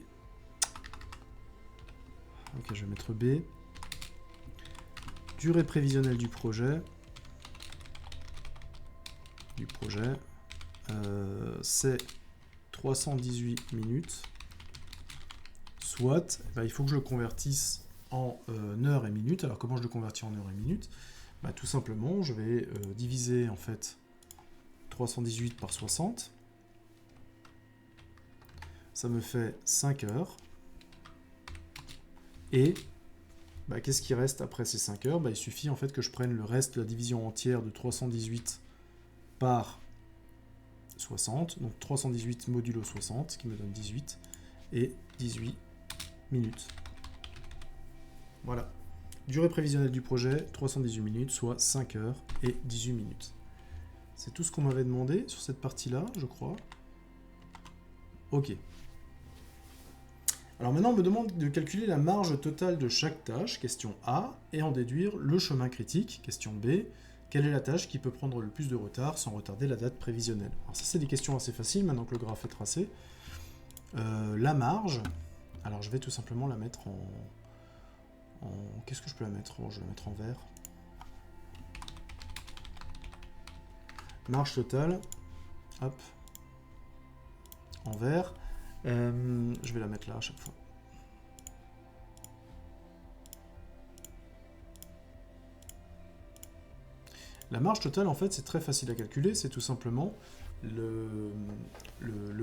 S1: Ok, je vais mettre B. Durée prévisionnelle du projet. C'est 318 minutes. Soit, il faut que je le convertisse en heures et minutes. Alors comment je le convertis en heures et minutes? Tout simplement, je vais diviser en fait 318 par 60. Ça me fait 5 heures. Et qu'est-ce qui reste après ces 5 heures? Il suffit en fait que je prenne le reste de la division entière de 318 par 60. Donc 318 modulo 60, qui me donne 18. Et 18 minutes. Voilà. Durée prévisionnelle du projet, 318 minutes, soit 5 heures et 18 minutes. C'est tout ce qu'on m'avait demandé sur cette partie-là, je crois. Ok. Alors maintenant, on me demande de calculer la marge totale de chaque tâche, question A, et en déduire le chemin critique, question B. Quelle est la tâche qui peut prendre le plus de retard sans retarder la date prévisionnelle? Alors ça, c'est des questions assez faciles, maintenant que le graphe est tracé. La marge, alors je vais tout simplement la mettre en... Qu'est-ce que je peux la mettre? Je vais la mettre en vert. Marge totale, hop, en vert. Je vais la mettre là à chaque fois. La marge totale, en fait, c'est très facile à calculer. C'est tout simplement le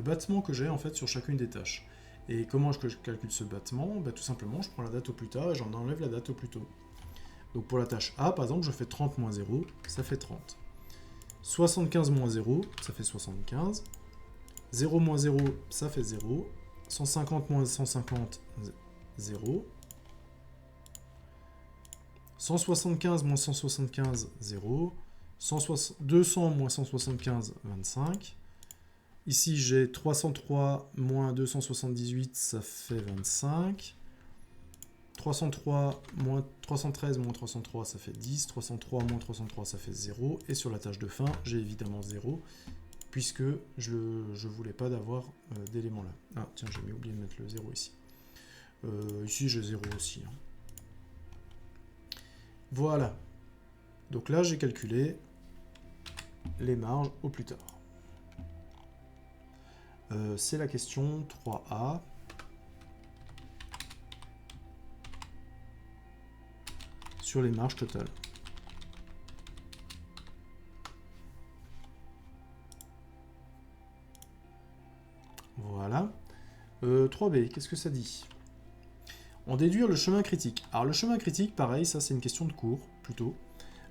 S1: battement que j'ai en fait sur chacune des tâches. Et comment je calcule ce battement? Bah, tout simplement, je prends la date au plus tard et j'en enlève la date au plus tôt. Donc pour la tâche A, par exemple, je fais 30 moins 0, ça fait 30. 75 moins 0, ça fait 75. 0 moins 0, ça fait 0. 150 moins 150, 0. 175 moins 175, 0. 200 moins 175, 25. Ici, j'ai 303 moins 278, ça fait 25. 303 moins 313 moins 303, ça fait 10. 303 moins 303, ça fait 0. Et sur la tâche de fin, j'ai évidemment 0, puisque je ne voulais pas d'avoir d'éléments là. Ah, tiens, j'ai oublié de mettre le 0 ici. Ici, j'ai 0 aussi. Hein. Voilà. Donc là, j'ai calculé les marges au plus tard. C'est la question 3A. Sur les marges totales. Voilà. 3B, qu'est-ce que ça dit? En déduire le chemin critique. Alors le chemin critique, pareil, ça c'est une question de cours, plutôt.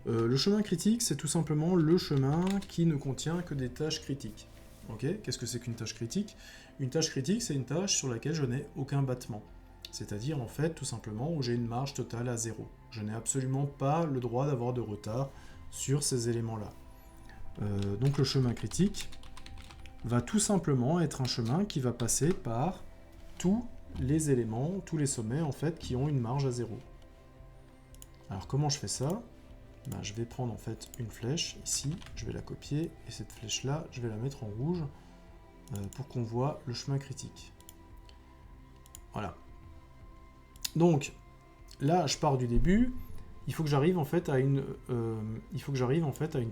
S1: Le chemin critique, c'est tout simplement le chemin qui ne contient que des tâches critiques. Ok? Qu'est-ce que c'est qu'une tâche critique? Une tâche critique, c'est une tâche sur laquelle je n'ai aucun battement. C'est-à-dire, en fait, tout simplement, où j'ai une marge totale à 0. Je n'ai absolument pas le droit d'avoir de retard sur ces éléments-là. Donc le chemin critique va tout simplement être un chemin qui va passer par tous les éléments, tous les sommets, en fait, qui ont une marge à 0. Alors, comment je fais ça? Ben, je vais prendre, en fait, une flèche, ici, je vais la copier, et cette flèche-là, je vais la mettre en rouge, pour qu'on voit le chemin critique. Voilà. Donc, là, je pars du début, il faut que j'arrive en fait à une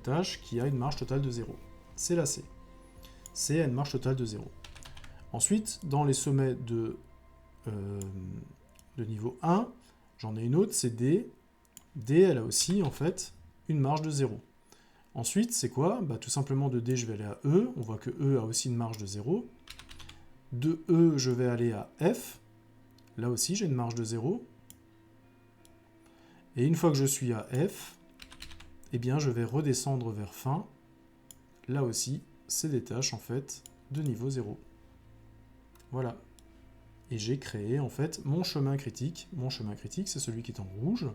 S1: tâche qui a une marge totale de 0. C'est la C. C a une marge totale de 0. Ensuite, dans les sommets de niveau 1, j'en ai une autre, c'est D. D, elle a aussi en fait une marge de 0. Ensuite, c'est quoi? Bah, tout simplement de D, je vais aller à E. On voit que E a aussi une marge de 0. De E, je vais aller à F. Là aussi, j'ai une marge de 0. Et une fois que je suis à F, eh bien, je vais redescendre vers fin. Là aussi, c'est des tâches, en fait, de niveau 0. Voilà. Et j'ai créé, en fait, mon chemin critique. Mon chemin critique, c'est celui qui est en rouge.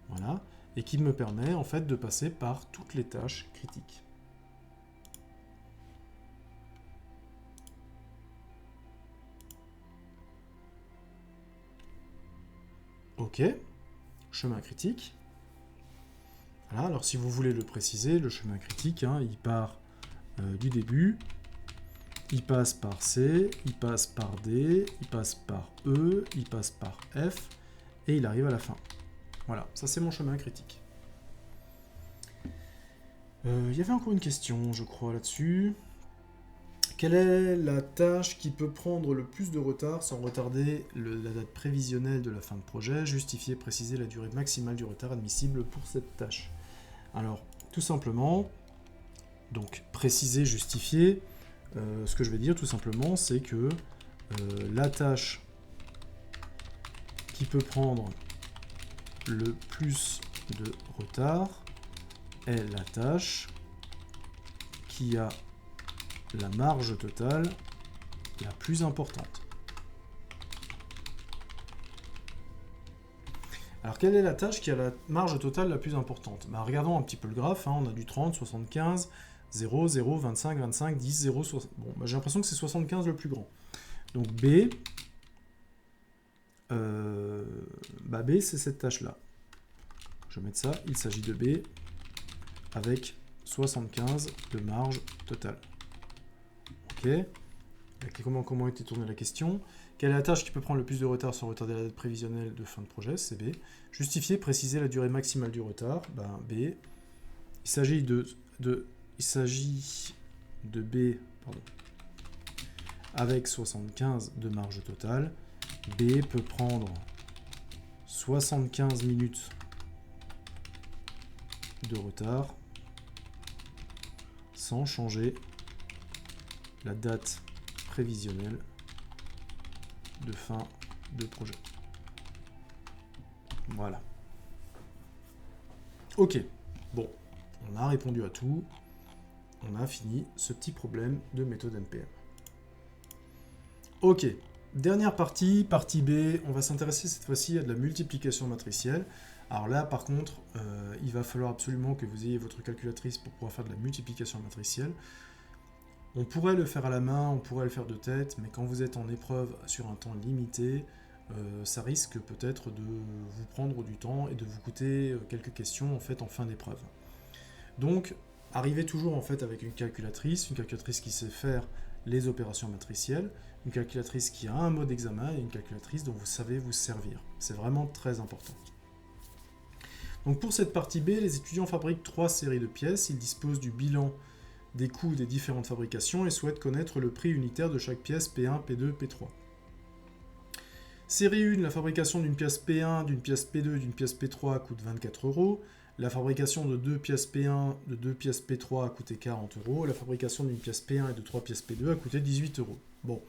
S1: Voilà. Et qui me permet, en fait, de passer par toutes les tâches critiques. Ok. Chemin critique. Voilà, alors si vous voulez le préciser, le chemin critique, hein, il part du début, il passe par C, il passe par D, il passe par E, il passe par F, et il arrive à la fin. Voilà, ça c'est mon chemin critique. Il y avait encore une question, je crois, là-dessus. Quelle est la tâche qui peut prendre le plus de retard sans retarder la date prévisionnelle de la fin de projet? Justifier, préciser la durée maximale du retard admissible pour cette tâche. Alors, tout simplement, donc préciser, justifier, ce que je vais dire tout simplement, c'est que la tâche qui peut prendre le plus de retard est la tâche qui a la marge totale la plus importante. Alors, quelle est la tâche qui a la marge totale la plus importante? Bah, regardons un petit peu le graphe, hein, on a du 30, 75, 0, 0, 25, 25, 10, 0, 60. Bon, bah, j'ai l'impression que c'est 75 le plus grand. Donc B, B c'est cette tâche-là. Je vais mettre ça, il s'agit de B avec 75 de marge totale. Ok. Comment était tournée la question? Quelle est la tâche qui peut prendre le plus de retard sans retarder la date prévisionnelle de fin de projet? C'est B. Justifier, préciser la durée maximale du retard. Ben, B. Il s'agit de B. Pardon. avec 75 de marge totale, B peut prendre 75 minutes de retard sans changer la date prévisionnelle de fin de projet. Voilà. Ok, bon, on a répondu à tout. On a fini ce petit problème de méthode NPM. Ok, dernière partie, partie B. On va s'intéresser cette fois-ci à de la multiplication matricielle. Alors là, par contre, il va falloir absolument que vous ayez votre calculatrice pour pouvoir faire de la multiplication matricielle. On pourrait le faire à la main, on pourrait le faire de tête, mais quand vous êtes en épreuve sur un temps limité, ça risque peut-être de vous prendre du temps et de vous coûter quelques questions en fait en fin d'épreuve. Donc, arrivez toujours en fait avec une calculatrice qui sait faire les opérations matricielles, une calculatrice qui a un mode examen et une calculatrice dont vous savez vous servir. C'est vraiment très important. Donc pour cette partie B, les étudiants fabriquent 3 séries de pièces, ils disposent du bilan des coûts des différentes fabrications et souhaitent connaître le prix unitaire de chaque pièce P1, P2, P3. Série 1, la fabrication d'une pièce P1, d'une pièce P2 et d'une pièce P3 coûte 24 €. La fabrication de 2 pièces P1, de 2 pièces P3 a coûté 40 €. La fabrication d'une pièce P1 et de 3 pièces P2 a coûté 18 €. Bon,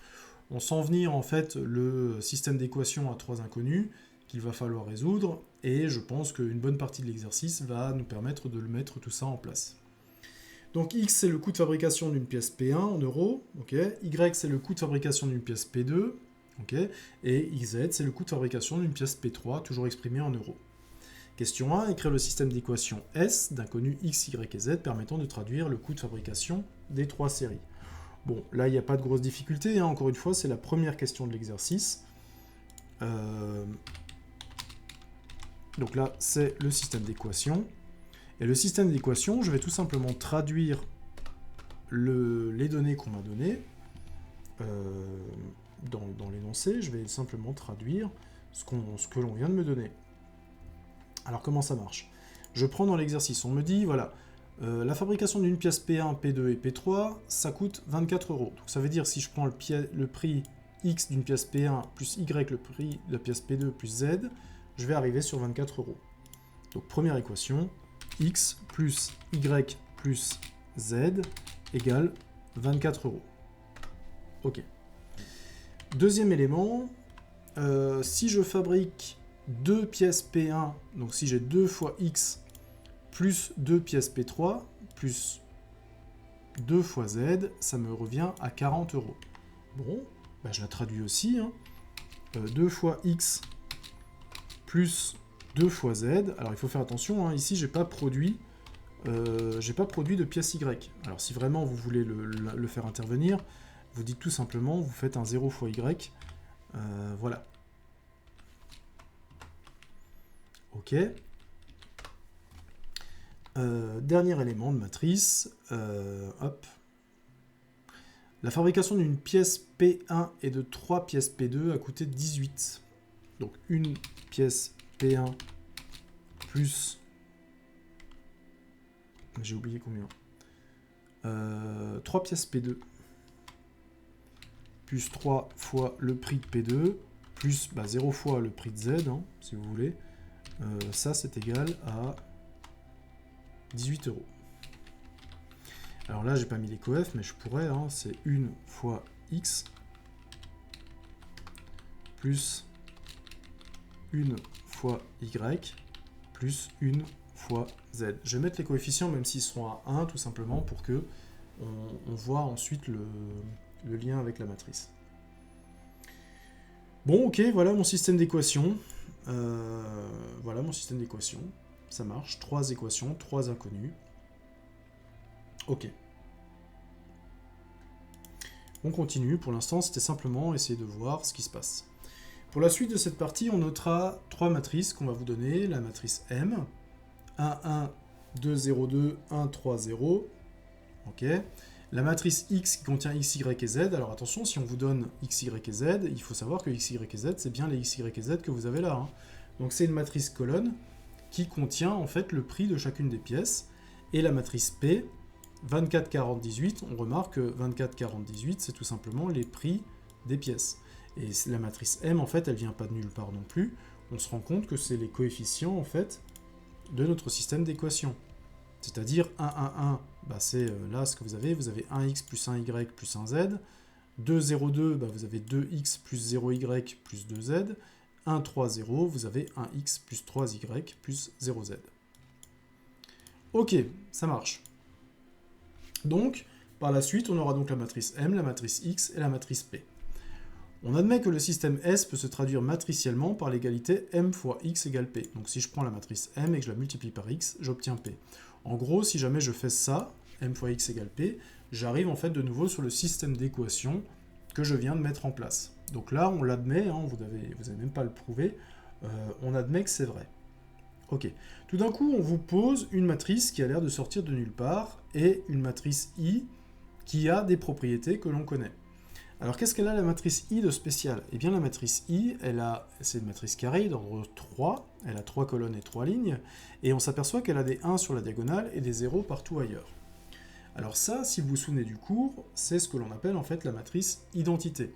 S1: on sent venir en fait le système d'équations à 3 inconnus qu'il va falloir résoudre, et je pense qu'une bonne partie de l'exercice va nous permettre de le mettre tout ça en place. Donc X, c'est le coût de fabrication d'une pièce P1 en euros, okay. Y, c'est le coût de fabrication d'une pièce P2, okay. Et XZ, c'est le coût de fabrication d'une pièce P3, toujours exprimé en euros. Question 1, écrire le système d'équations S d'inconnus X, Y et Z permettant de traduire le coût de fabrication des 3 séries. Bon, là, il n'y a pas de grosse difficulté, hein. Encore une fois, c'est la première question de l'exercice. Donc là, c'est le système d'équations. Et le système d'équations, je vais tout simplement traduire les données qu'on m'a données dans l'énoncé. Je vais simplement traduire ce que l'on vient de me donner. Alors, comment ça marche? Je prends dans l'exercice, on me dit, voilà, la fabrication d'une pièce P1, P2 et P3, ça coûte 24 €. Donc ça veut dire, si je prends le prix X d'une pièce P1 plus Y le prix de la pièce P2 plus Z, je vais arriver sur 24 €. Donc première équation, X plus Y plus Z égale 24 €. Ok. Deuxième élément, si je fabrique 2 pièces P1, donc si j'ai 2 fois X plus 2 pièces P3 plus 2 fois Z, ça me revient à 40 €. Bon, bah je la traduis aussi, hein. 2 fois X plus 2 fois Z. Alors il faut faire attention, hein, ici j'ai pas produit de pièce Y. Alors si vraiment vous voulez le faire intervenir, vous dites tout simplement, vous faites un 0 fois Y. Voilà. Ok. Dernier élément de matrice. Hop. La fabrication d'une pièce P1 et de 3 pièces P2 a coûté 18. Donc une pièce P1 plus... J'ai oublié combien. 3 pièces P2 plus 3 fois le prix de P2 plus 0 fois le prix de Z, hein, si vous voulez. Ça, c'est égal à 18 €. Alors là, j'ai pas mis les coefs, mais je pourrais, hein, c'est 1 fois X plus 1 fois Y plus 1 fois Z. Je vais mettre les coefficients, même s'ils seront à 1, tout simplement, pour que on voit ensuite le lien avec la matrice. Bon, ok, voilà mon système d'équations. Voilà mon système d'équations. Ça marche. 3 équations, 3 inconnues. Ok. On continue. Pour l'instant, c'était simplement essayer de voir ce qui se passe. Pour la suite de cette partie, on notera 3 matrices qu'on va vous donner. La matrice M, 1, 1, 2, 0, 2, 1, 3, 0. Ok. La matrice X qui contient X, Y et Z. Alors attention, si on vous donne X, Y et Z, il faut savoir que X, Y et Z, c'est bien les X, Y et Z que vous avez là, hein. Donc c'est une matrice colonne qui contient en fait le prix de chacune des pièces. Et la matrice P, 24, 40, 18, on remarque que 24, 40, 18, c'est tout simplement les prix des pièces. Et la matrice M, en fait, elle vient pas de nulle part non plus. On se rend compte que c'est les coefficients, en fait, de notre système d'équations. C'est-à-dire 1, 1, 1, bah c'est là ce que vous avez 1x plus 1y plus 1z. 2, 0, 2, bah vous avez 2x plus 0y plus 2z. 1, 3, 0, vous avez 1x plus 3y plus 0z. Ok, ça marche. Donc, par la suite, on aura donc la matrice M, la matrice X et la matrice P. On admet que le système S peut se traduire matriciellement par l'égalité M fois X égale P. Donc si je prends la matrice M et que je la multiplie par X, j'obtiens P. En gros, si jamais je fais ça, M fois X égale P, j'arrive en fait de nouveau sur le système d'équations que je viens de mettre en place. Donc là, on l'admet, hein, vous n'avez même pas à le prouver, on admet que c'est vrai. Ok. Tout d'un coup, on vous pose une matrice qui a l'air de sortir de nulle part et une matrice I qui a des propriétés que l'on connaît. Alors, qu'est-ce qu'elle a la matrice I de spécial? Eh bien, la matrice I, c'est une matrice carrée d'ordre 3, elle a 3 colonnes et 3 lignes, et on s'aperçoit qu'elle a des 1 sur la diagonale et des 0 partout ailleurs. Alors ça, si vous vous souvenez du cours, c'est ce que l'on appelle en fait la matrice identité.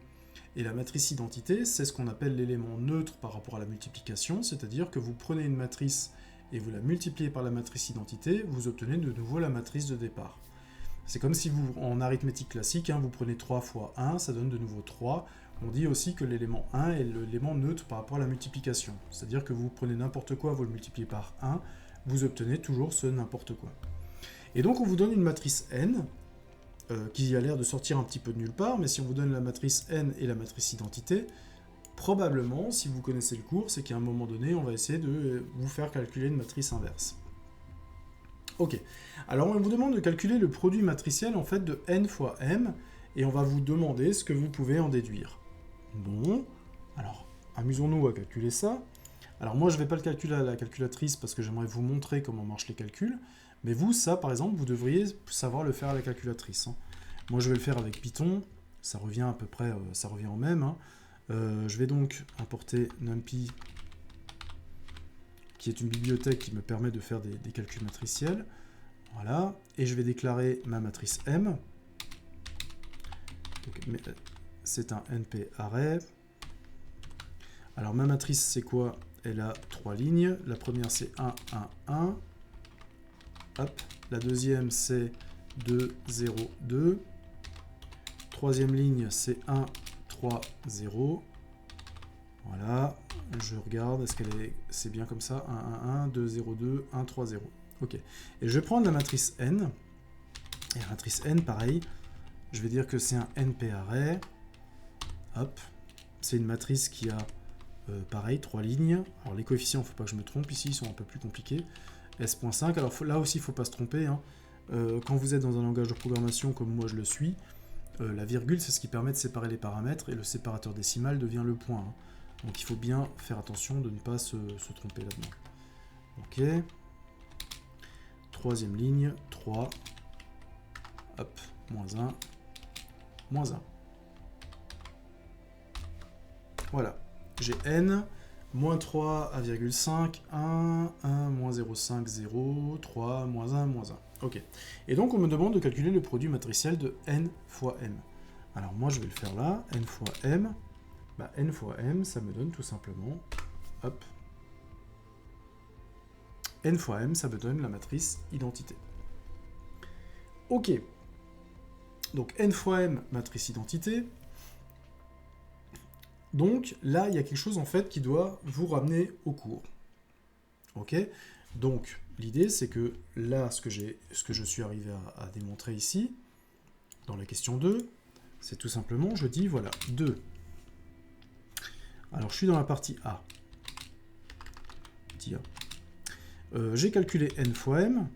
S1: Et la matrice identité, c'est ce qu'on appelle l'élément neutre par rapport à la multiplication, c'est-à-dire que vous prenez une matrice et vous la multipliez par la matrice identité, vous obtenez de nouveau la matrice de départ. C'est comme si vous, en arithmétique classique, hein, vous prenez 3 fois 1, ça donne de nouveau 3. On dit aussi que l'élément 1 est l'élément neutre par rapport à la multiplication. C'est-à-dire que vous prenez n'importe quoi, vous le multipliez par 1, vous obtenez toujours ce n'importe quoi. Et donc on vous donne une matrice n, qui a l'air de sortir un petit peu de nulle part, mais si on vous donne la matrice n et la matrice identité, probablement, si vous connaissez le cours, c'est qu'à un moment donné, on va essayer de vous faire calculer une matrice inverse. Ok, alors on vous demande de calculer le produit matriciel en fait de n fois m, et on va vous demander ce que vous pouvez en déduire. Bon, alors amusons-nous à calculer ça. Alors moi je ne vais pas le calculer à la calculatrice parce que j'aimerais vous montrer comment marchent les calculs, mais vous, ça par exemple, vous devriez savoir le faire à la calculatrice. Hein. Moi je vais le faire avec Python, ça revient à peu près, ça revient au même. Hein. Je vais donc importer NumPy, qui est une bibliothèque qui me permet de faire des calculs matriciels. Voilà, et je vais déclarer ma matrice M. C'est un NP array. Alors ma matrice c'est quoi? Elle a 3 lignes. La première c'est 1, 1, 1. Hop. La deuxième c'est 2, 0, 2. Troisième ligne c'est 1, 3, 0. Voilà. Je regarde, est-ce c'est bien comme ça? 1, 1, 1, 2, 0, 2, 1, 3, 0. Ok. Et je vais prendre la matrice N. Et la matrice N, pareil. Je vais dire que c'est un NP array. Hop. C'est une matrice qui a, pareil, 3 lignes. Alors les coefficients, il ne faut pas que je me trompe ici, ils sont un peu plus compliqués. S.5. Alors là aussi, il ne faut pas se tromper. Hein. Quand vous êtes dans un langage de programmation comme moi je le suis, la virgule, c'est ce qui permet de séparer les paramètres et le séparateur décimal devient le point. Hein. Donc il faut bien faire attention de ne pas se tromper là-dedans. Ok. Troisième ligne, 3. Hop, moins 1. Moins 1. Voilà. J'ai n, moins 3 à virgule 5, 1, 1, moins 0,5, 0, 3, moins 1, moins 1. Ok. Et donc on me demande de calculer le produit matriciel de n fois m. Alors moi je vais le faire là, n fois m. Bah, n fois m, ça me donne tout simplement, hop, n fois m, ça me donne la matrice identité. Ok, donc n fois m, matrice identité. Donc là, il y a quelque chose en fait qui doit vous ramener au cours. Ok, donc l'idée c'est que là, ce que je suis arrivé à démontrer ici, dans la question 2, c'est tout simplement, je dis voilà, 2. Alors, je suis dans la partie A. Petit A. J'ai calculé n fois m.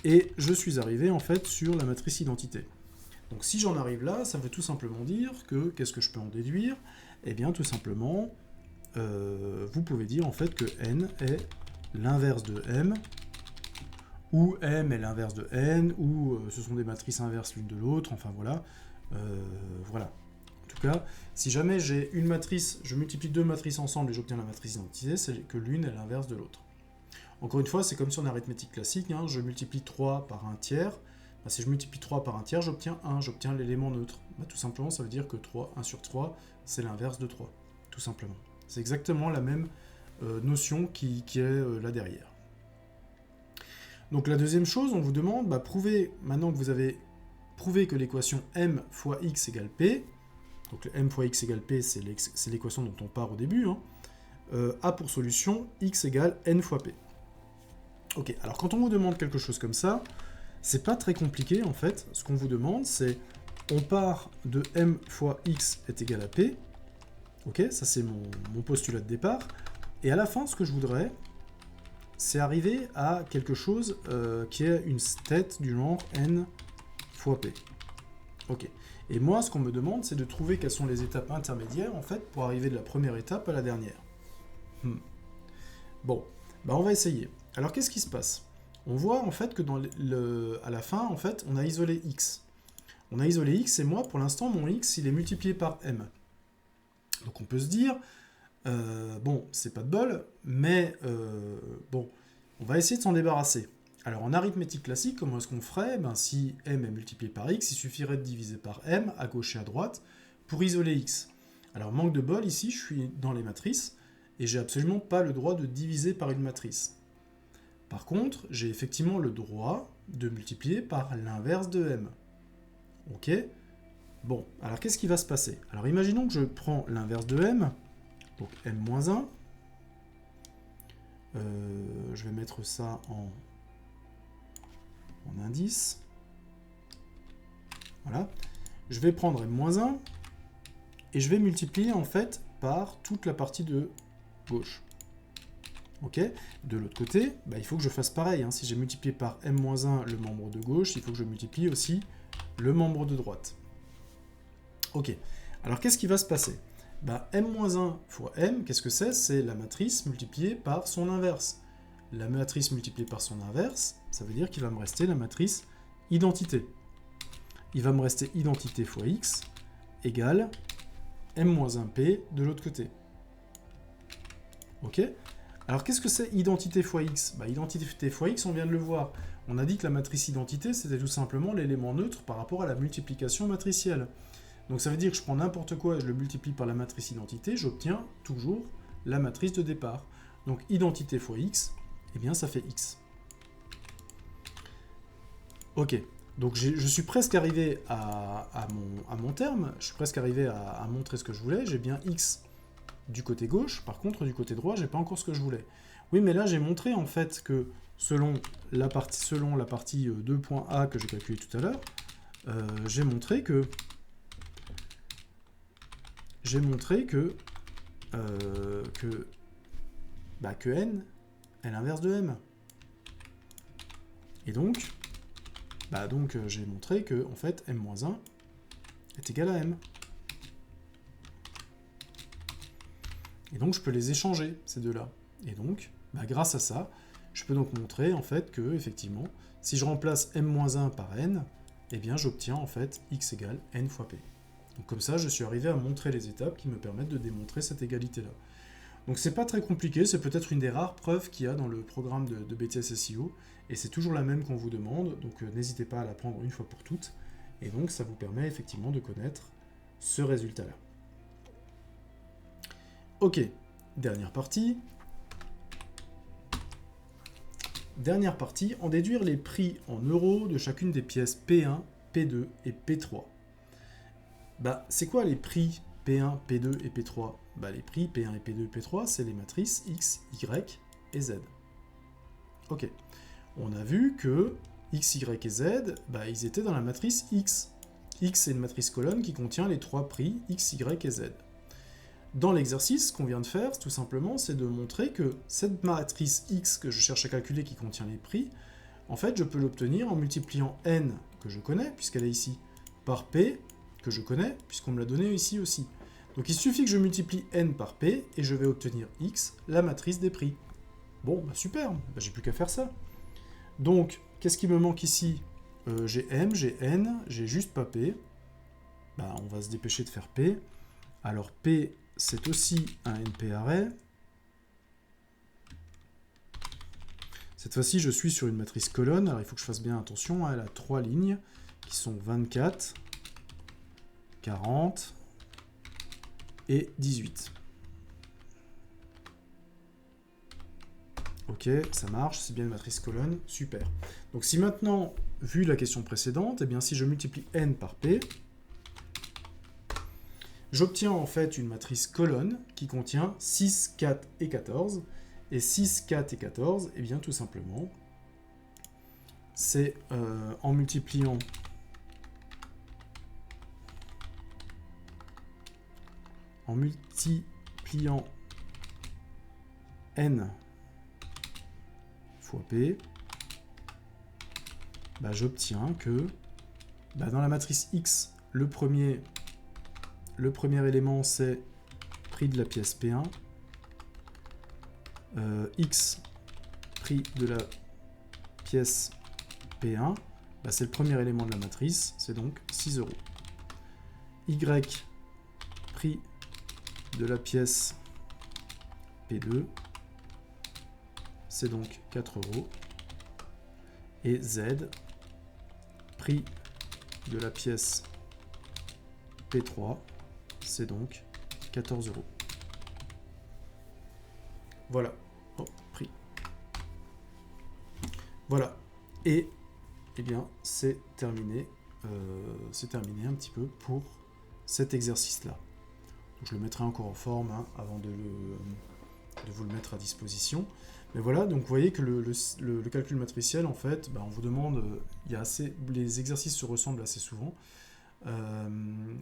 S1: Et je suis arrivé, en fait, sur la matrice identité. Donc, si j'en arrive là, ça veut tout simplement dire que, qu'est-ce que je peux en déduire? Eh bien, tout simplement, vous pouvez dire, en fait, que n est l'inverse de m, ou m est l'inverse de n, ou ce sont des matrices inverses l'une de l'autre, enfin, voilà. Voilà. En tout cas, si jamais j'ai une matrice, je multiplie deux matrices ensemble et j'obtiens la matrice identité, c'est que l'une est l'inverse de l'autre. Encore une fois, c'est comme si en arithmétique classique, hein, je multiplie 3 par un tiers. Bah, si je multiplie 3 par un tiers, j'obtiens 1, j'obtiens l'élément neutre. Bah, tout simplement, ça veut dire que 1 sur 3, c'est l'inverse de 3, tout simplement. C'est exactement la même notion qui est là derrière. Donc la deuxième chose, on vous demande, bah, prouvez, maintenant que vous avez prouvé que l'équation m fois x égale p, donc le m fois x égale p, c'est l'équation dont on part au début, hein, a pour solution x égale n fois p. Ok, alors quand on vous demande quelque chose comme ça, c'est pas très compliqué en fait. Ce qu'on vous demande, c'est on part de m fois x est égal à p. Ok, ça c'est mon postulat de départ. Et à la fin, ce que je voudrais, c'est arriver à quelque chose qui est une tête du genre n fois p. Ok. Et moi, ce qu'on me demande, c'est de trouver quelles sont les étapes intermédiaires, en fait, pour arriver de la première étape à la dernière. Bon, bah on va essayer. Alors, qu'est-ce qui se passe? On voit, en fait, que à la fin, en fait, on a isolé x. On a isolé x, et moi, pour l'instant, mon x, il est multiplié par m. Donc, on peut se dire, bon, c'est pas de bol, mais bon, on va essayer de s'en débarrasser. Alors en arithmétique classique, comment est-ce qu'on ferait? Ben, si m est multiplié par x, il suffirait de diviser par m, à gauche et à droite, pour isoler x. Alors manque de bol, ici je suis dans les matrices, et j'ai absolument pas le droit de diviser par une matrice. Par contre, j'ai effectivement le droit de multiplier par l'inverse de m. Ok? Bon, alors qu'est-ce qui va se passer? Alors imaginons que je prends l'inverse de m, donc m-1, je vais mettre ça en indice. Voilà. Je vais prendre m-1 et je vais multiplier en fait par toute la partie de gauche. Ok. De l'autre côté, bah, il faut que je fasse pareil. Hein. Si j'ai multiplié par m-1 le membre de gauche, il faut que je multiplie aussi le membre de droite. Ok. Alors qu'est-ce qui va se passer? Bah, m-1 fois m, qu'est-ce que c'est? C'est la matrice multipliée par son inverse. La matrice multipliée par son inverse, ça veut dire qu'il va me rester la matrice identité. Il va me rester identité fois x égale m-1p de l'autre côté. Ok? Alors qu'est-ce que c'est identité fois x? Bah, identité fois x, on vient de le voir. On a dit que la matrice identité, c'était tout simplement l'élément neutre par rapport à la multiplication matricielle. Donc ça veut dire que je prends n'importe quoi et je le multiplie par la matrice identité, j'obtiens toujours la matrice de départ. Donc identité fois x, eh bien ça fait x. Ok, donc je suis presque arrivé à mon terme, je suis presque arrivé à montrer ce que je voulais, j'ai bien x du côté gauche, par contre du côté droit, j'ai pas encore ce que je voulais. Oui, mais là j'ai montré en fait que selon la partie 2.a que j'ai calculé tout à l'heure, j'ai montré que n est l'inverse de m. Et donc, j'ai montré que en fait m-1 est égal à m. Et donc je peux les échanger, ces deux-là. Et donc, grâce à ça, je peux donc montrer en fait que, effectivement, si je remplace m-1 par n, eh bien j'obtiens en fait x égale n fois p. Donc comme ça, je suis arrivé à montrer les étapes qui me permettent de démontrer cette égalité-là. Donc c'est pas très compliqué, c'est peut-être une des rares preuves qu'il y a dans le programme de BTS SEO, et c'est toujours la même qu'on vous demande, donc n'hésitez pas à la prendre une fois pour toutes, et donc ça vous permet effectivement de connaître ce résultat-là. Ok, dernière partie. Dernière partie, en déduire les prix en euros de chacune des pièces P1, P2 et P3. C'est quoi les prix P1, P2 et P3? Les prix P1 et P2 et P3, c'est les matrices X, Y et Z. Ok. On a vu que X, Y et Z, ils étaient dans la matrice X. X, c'est une matrice colonne qui contient les trois prix X, Y et Z. Dans l'exercice qu'on vient de faire, tout simplement, c'est de montrer que cette matrice X que je cherche à calculer qui contient les prix, en fait, je peux l'obtenir en multipliant N, que je connais, puisqu'elle est ici, par P, que je connais, puisqu'on me l'a donné ici aussi. Donc il suffit que je multiplie N par P, et je vais obtenir X, la matrice des prix. Bon, super, j'ai plus qu'à faire ça. Donc, qu'est-ce qui me manque ici? J'ai M, j'ai N, j'ai juste pas P. On va se dépêcher de faire P. Alors P, c'est aussi un NP array. Cette fois-ci, je suis sur une matrice colonne. Alors, il faut que je fasse bien attention. Elle a 3 lignes qui sont 24, 40 et 18. Ok, ça marche, c'est bien une matrice colonne, super. Donc si maintenant, vu la question précédente, eh bien si je multiplie n par p, j'obtiens en fait une matrice colonne qui contient 6, 4 et 14. Et 6, 4 et 14, eh bien tout simplement, c'est en multipliant n fois p, j'obtiens que dans la matrice X, le premier élément c'est prix de la pièce P1, X prix de la pièce P1, c'est le premier élément de la matrice, c'est donc 6 euros. Y prix de la pièce P2, c'est donc 4 euros. Et Z, prix de la pièce P3, c'est donc 14 euros. Voilà. Oh, prix. Voilà. Et, eh bien, c'est terminé. C'est terminé un petit peu pour cet exercice-là. Je le mettrai encore en forme avant de vous le mettre à disposition. Mais voilà, donc vous voyez que le calcul matriciel, en fait, on vous demande, les exercices se ressemblent assez souvent.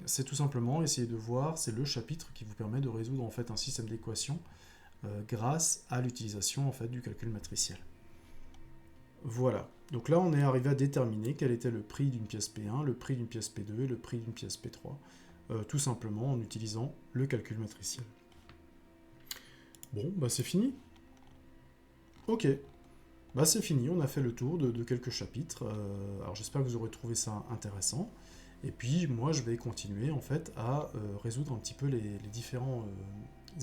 S1: C'est tout simplement essayer de voir, c'est le chapitre qui vous permet de résoudre en fait un système d'équations grâce à l'utilisation en fait du calcul matriciel. Voilà, donc là on est arrivé à déterminer quel était le prix d'une pièce P1, le prix d'une pièce P2 et le prix d'une pièce P3, tout simplement en utilisant le calcul matriciel. Bon, c'est fini. Ok, c'est fini, on a fait le tour de quelques chapitres. Alors j'espère que vous aurez trouvé ça intéressant. Et puis moi je vais continuer en fait à résoudre un petit peu les différents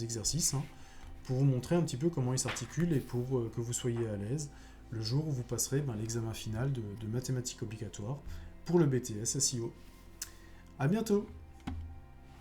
S1: exercices pour vous montrer un petit peu comment ils s'articulent et pour que vous soyez à l'aise le jour où vous passerez l'examen final de mathématiques obligatoires pour le BTS SEO. À bientôt!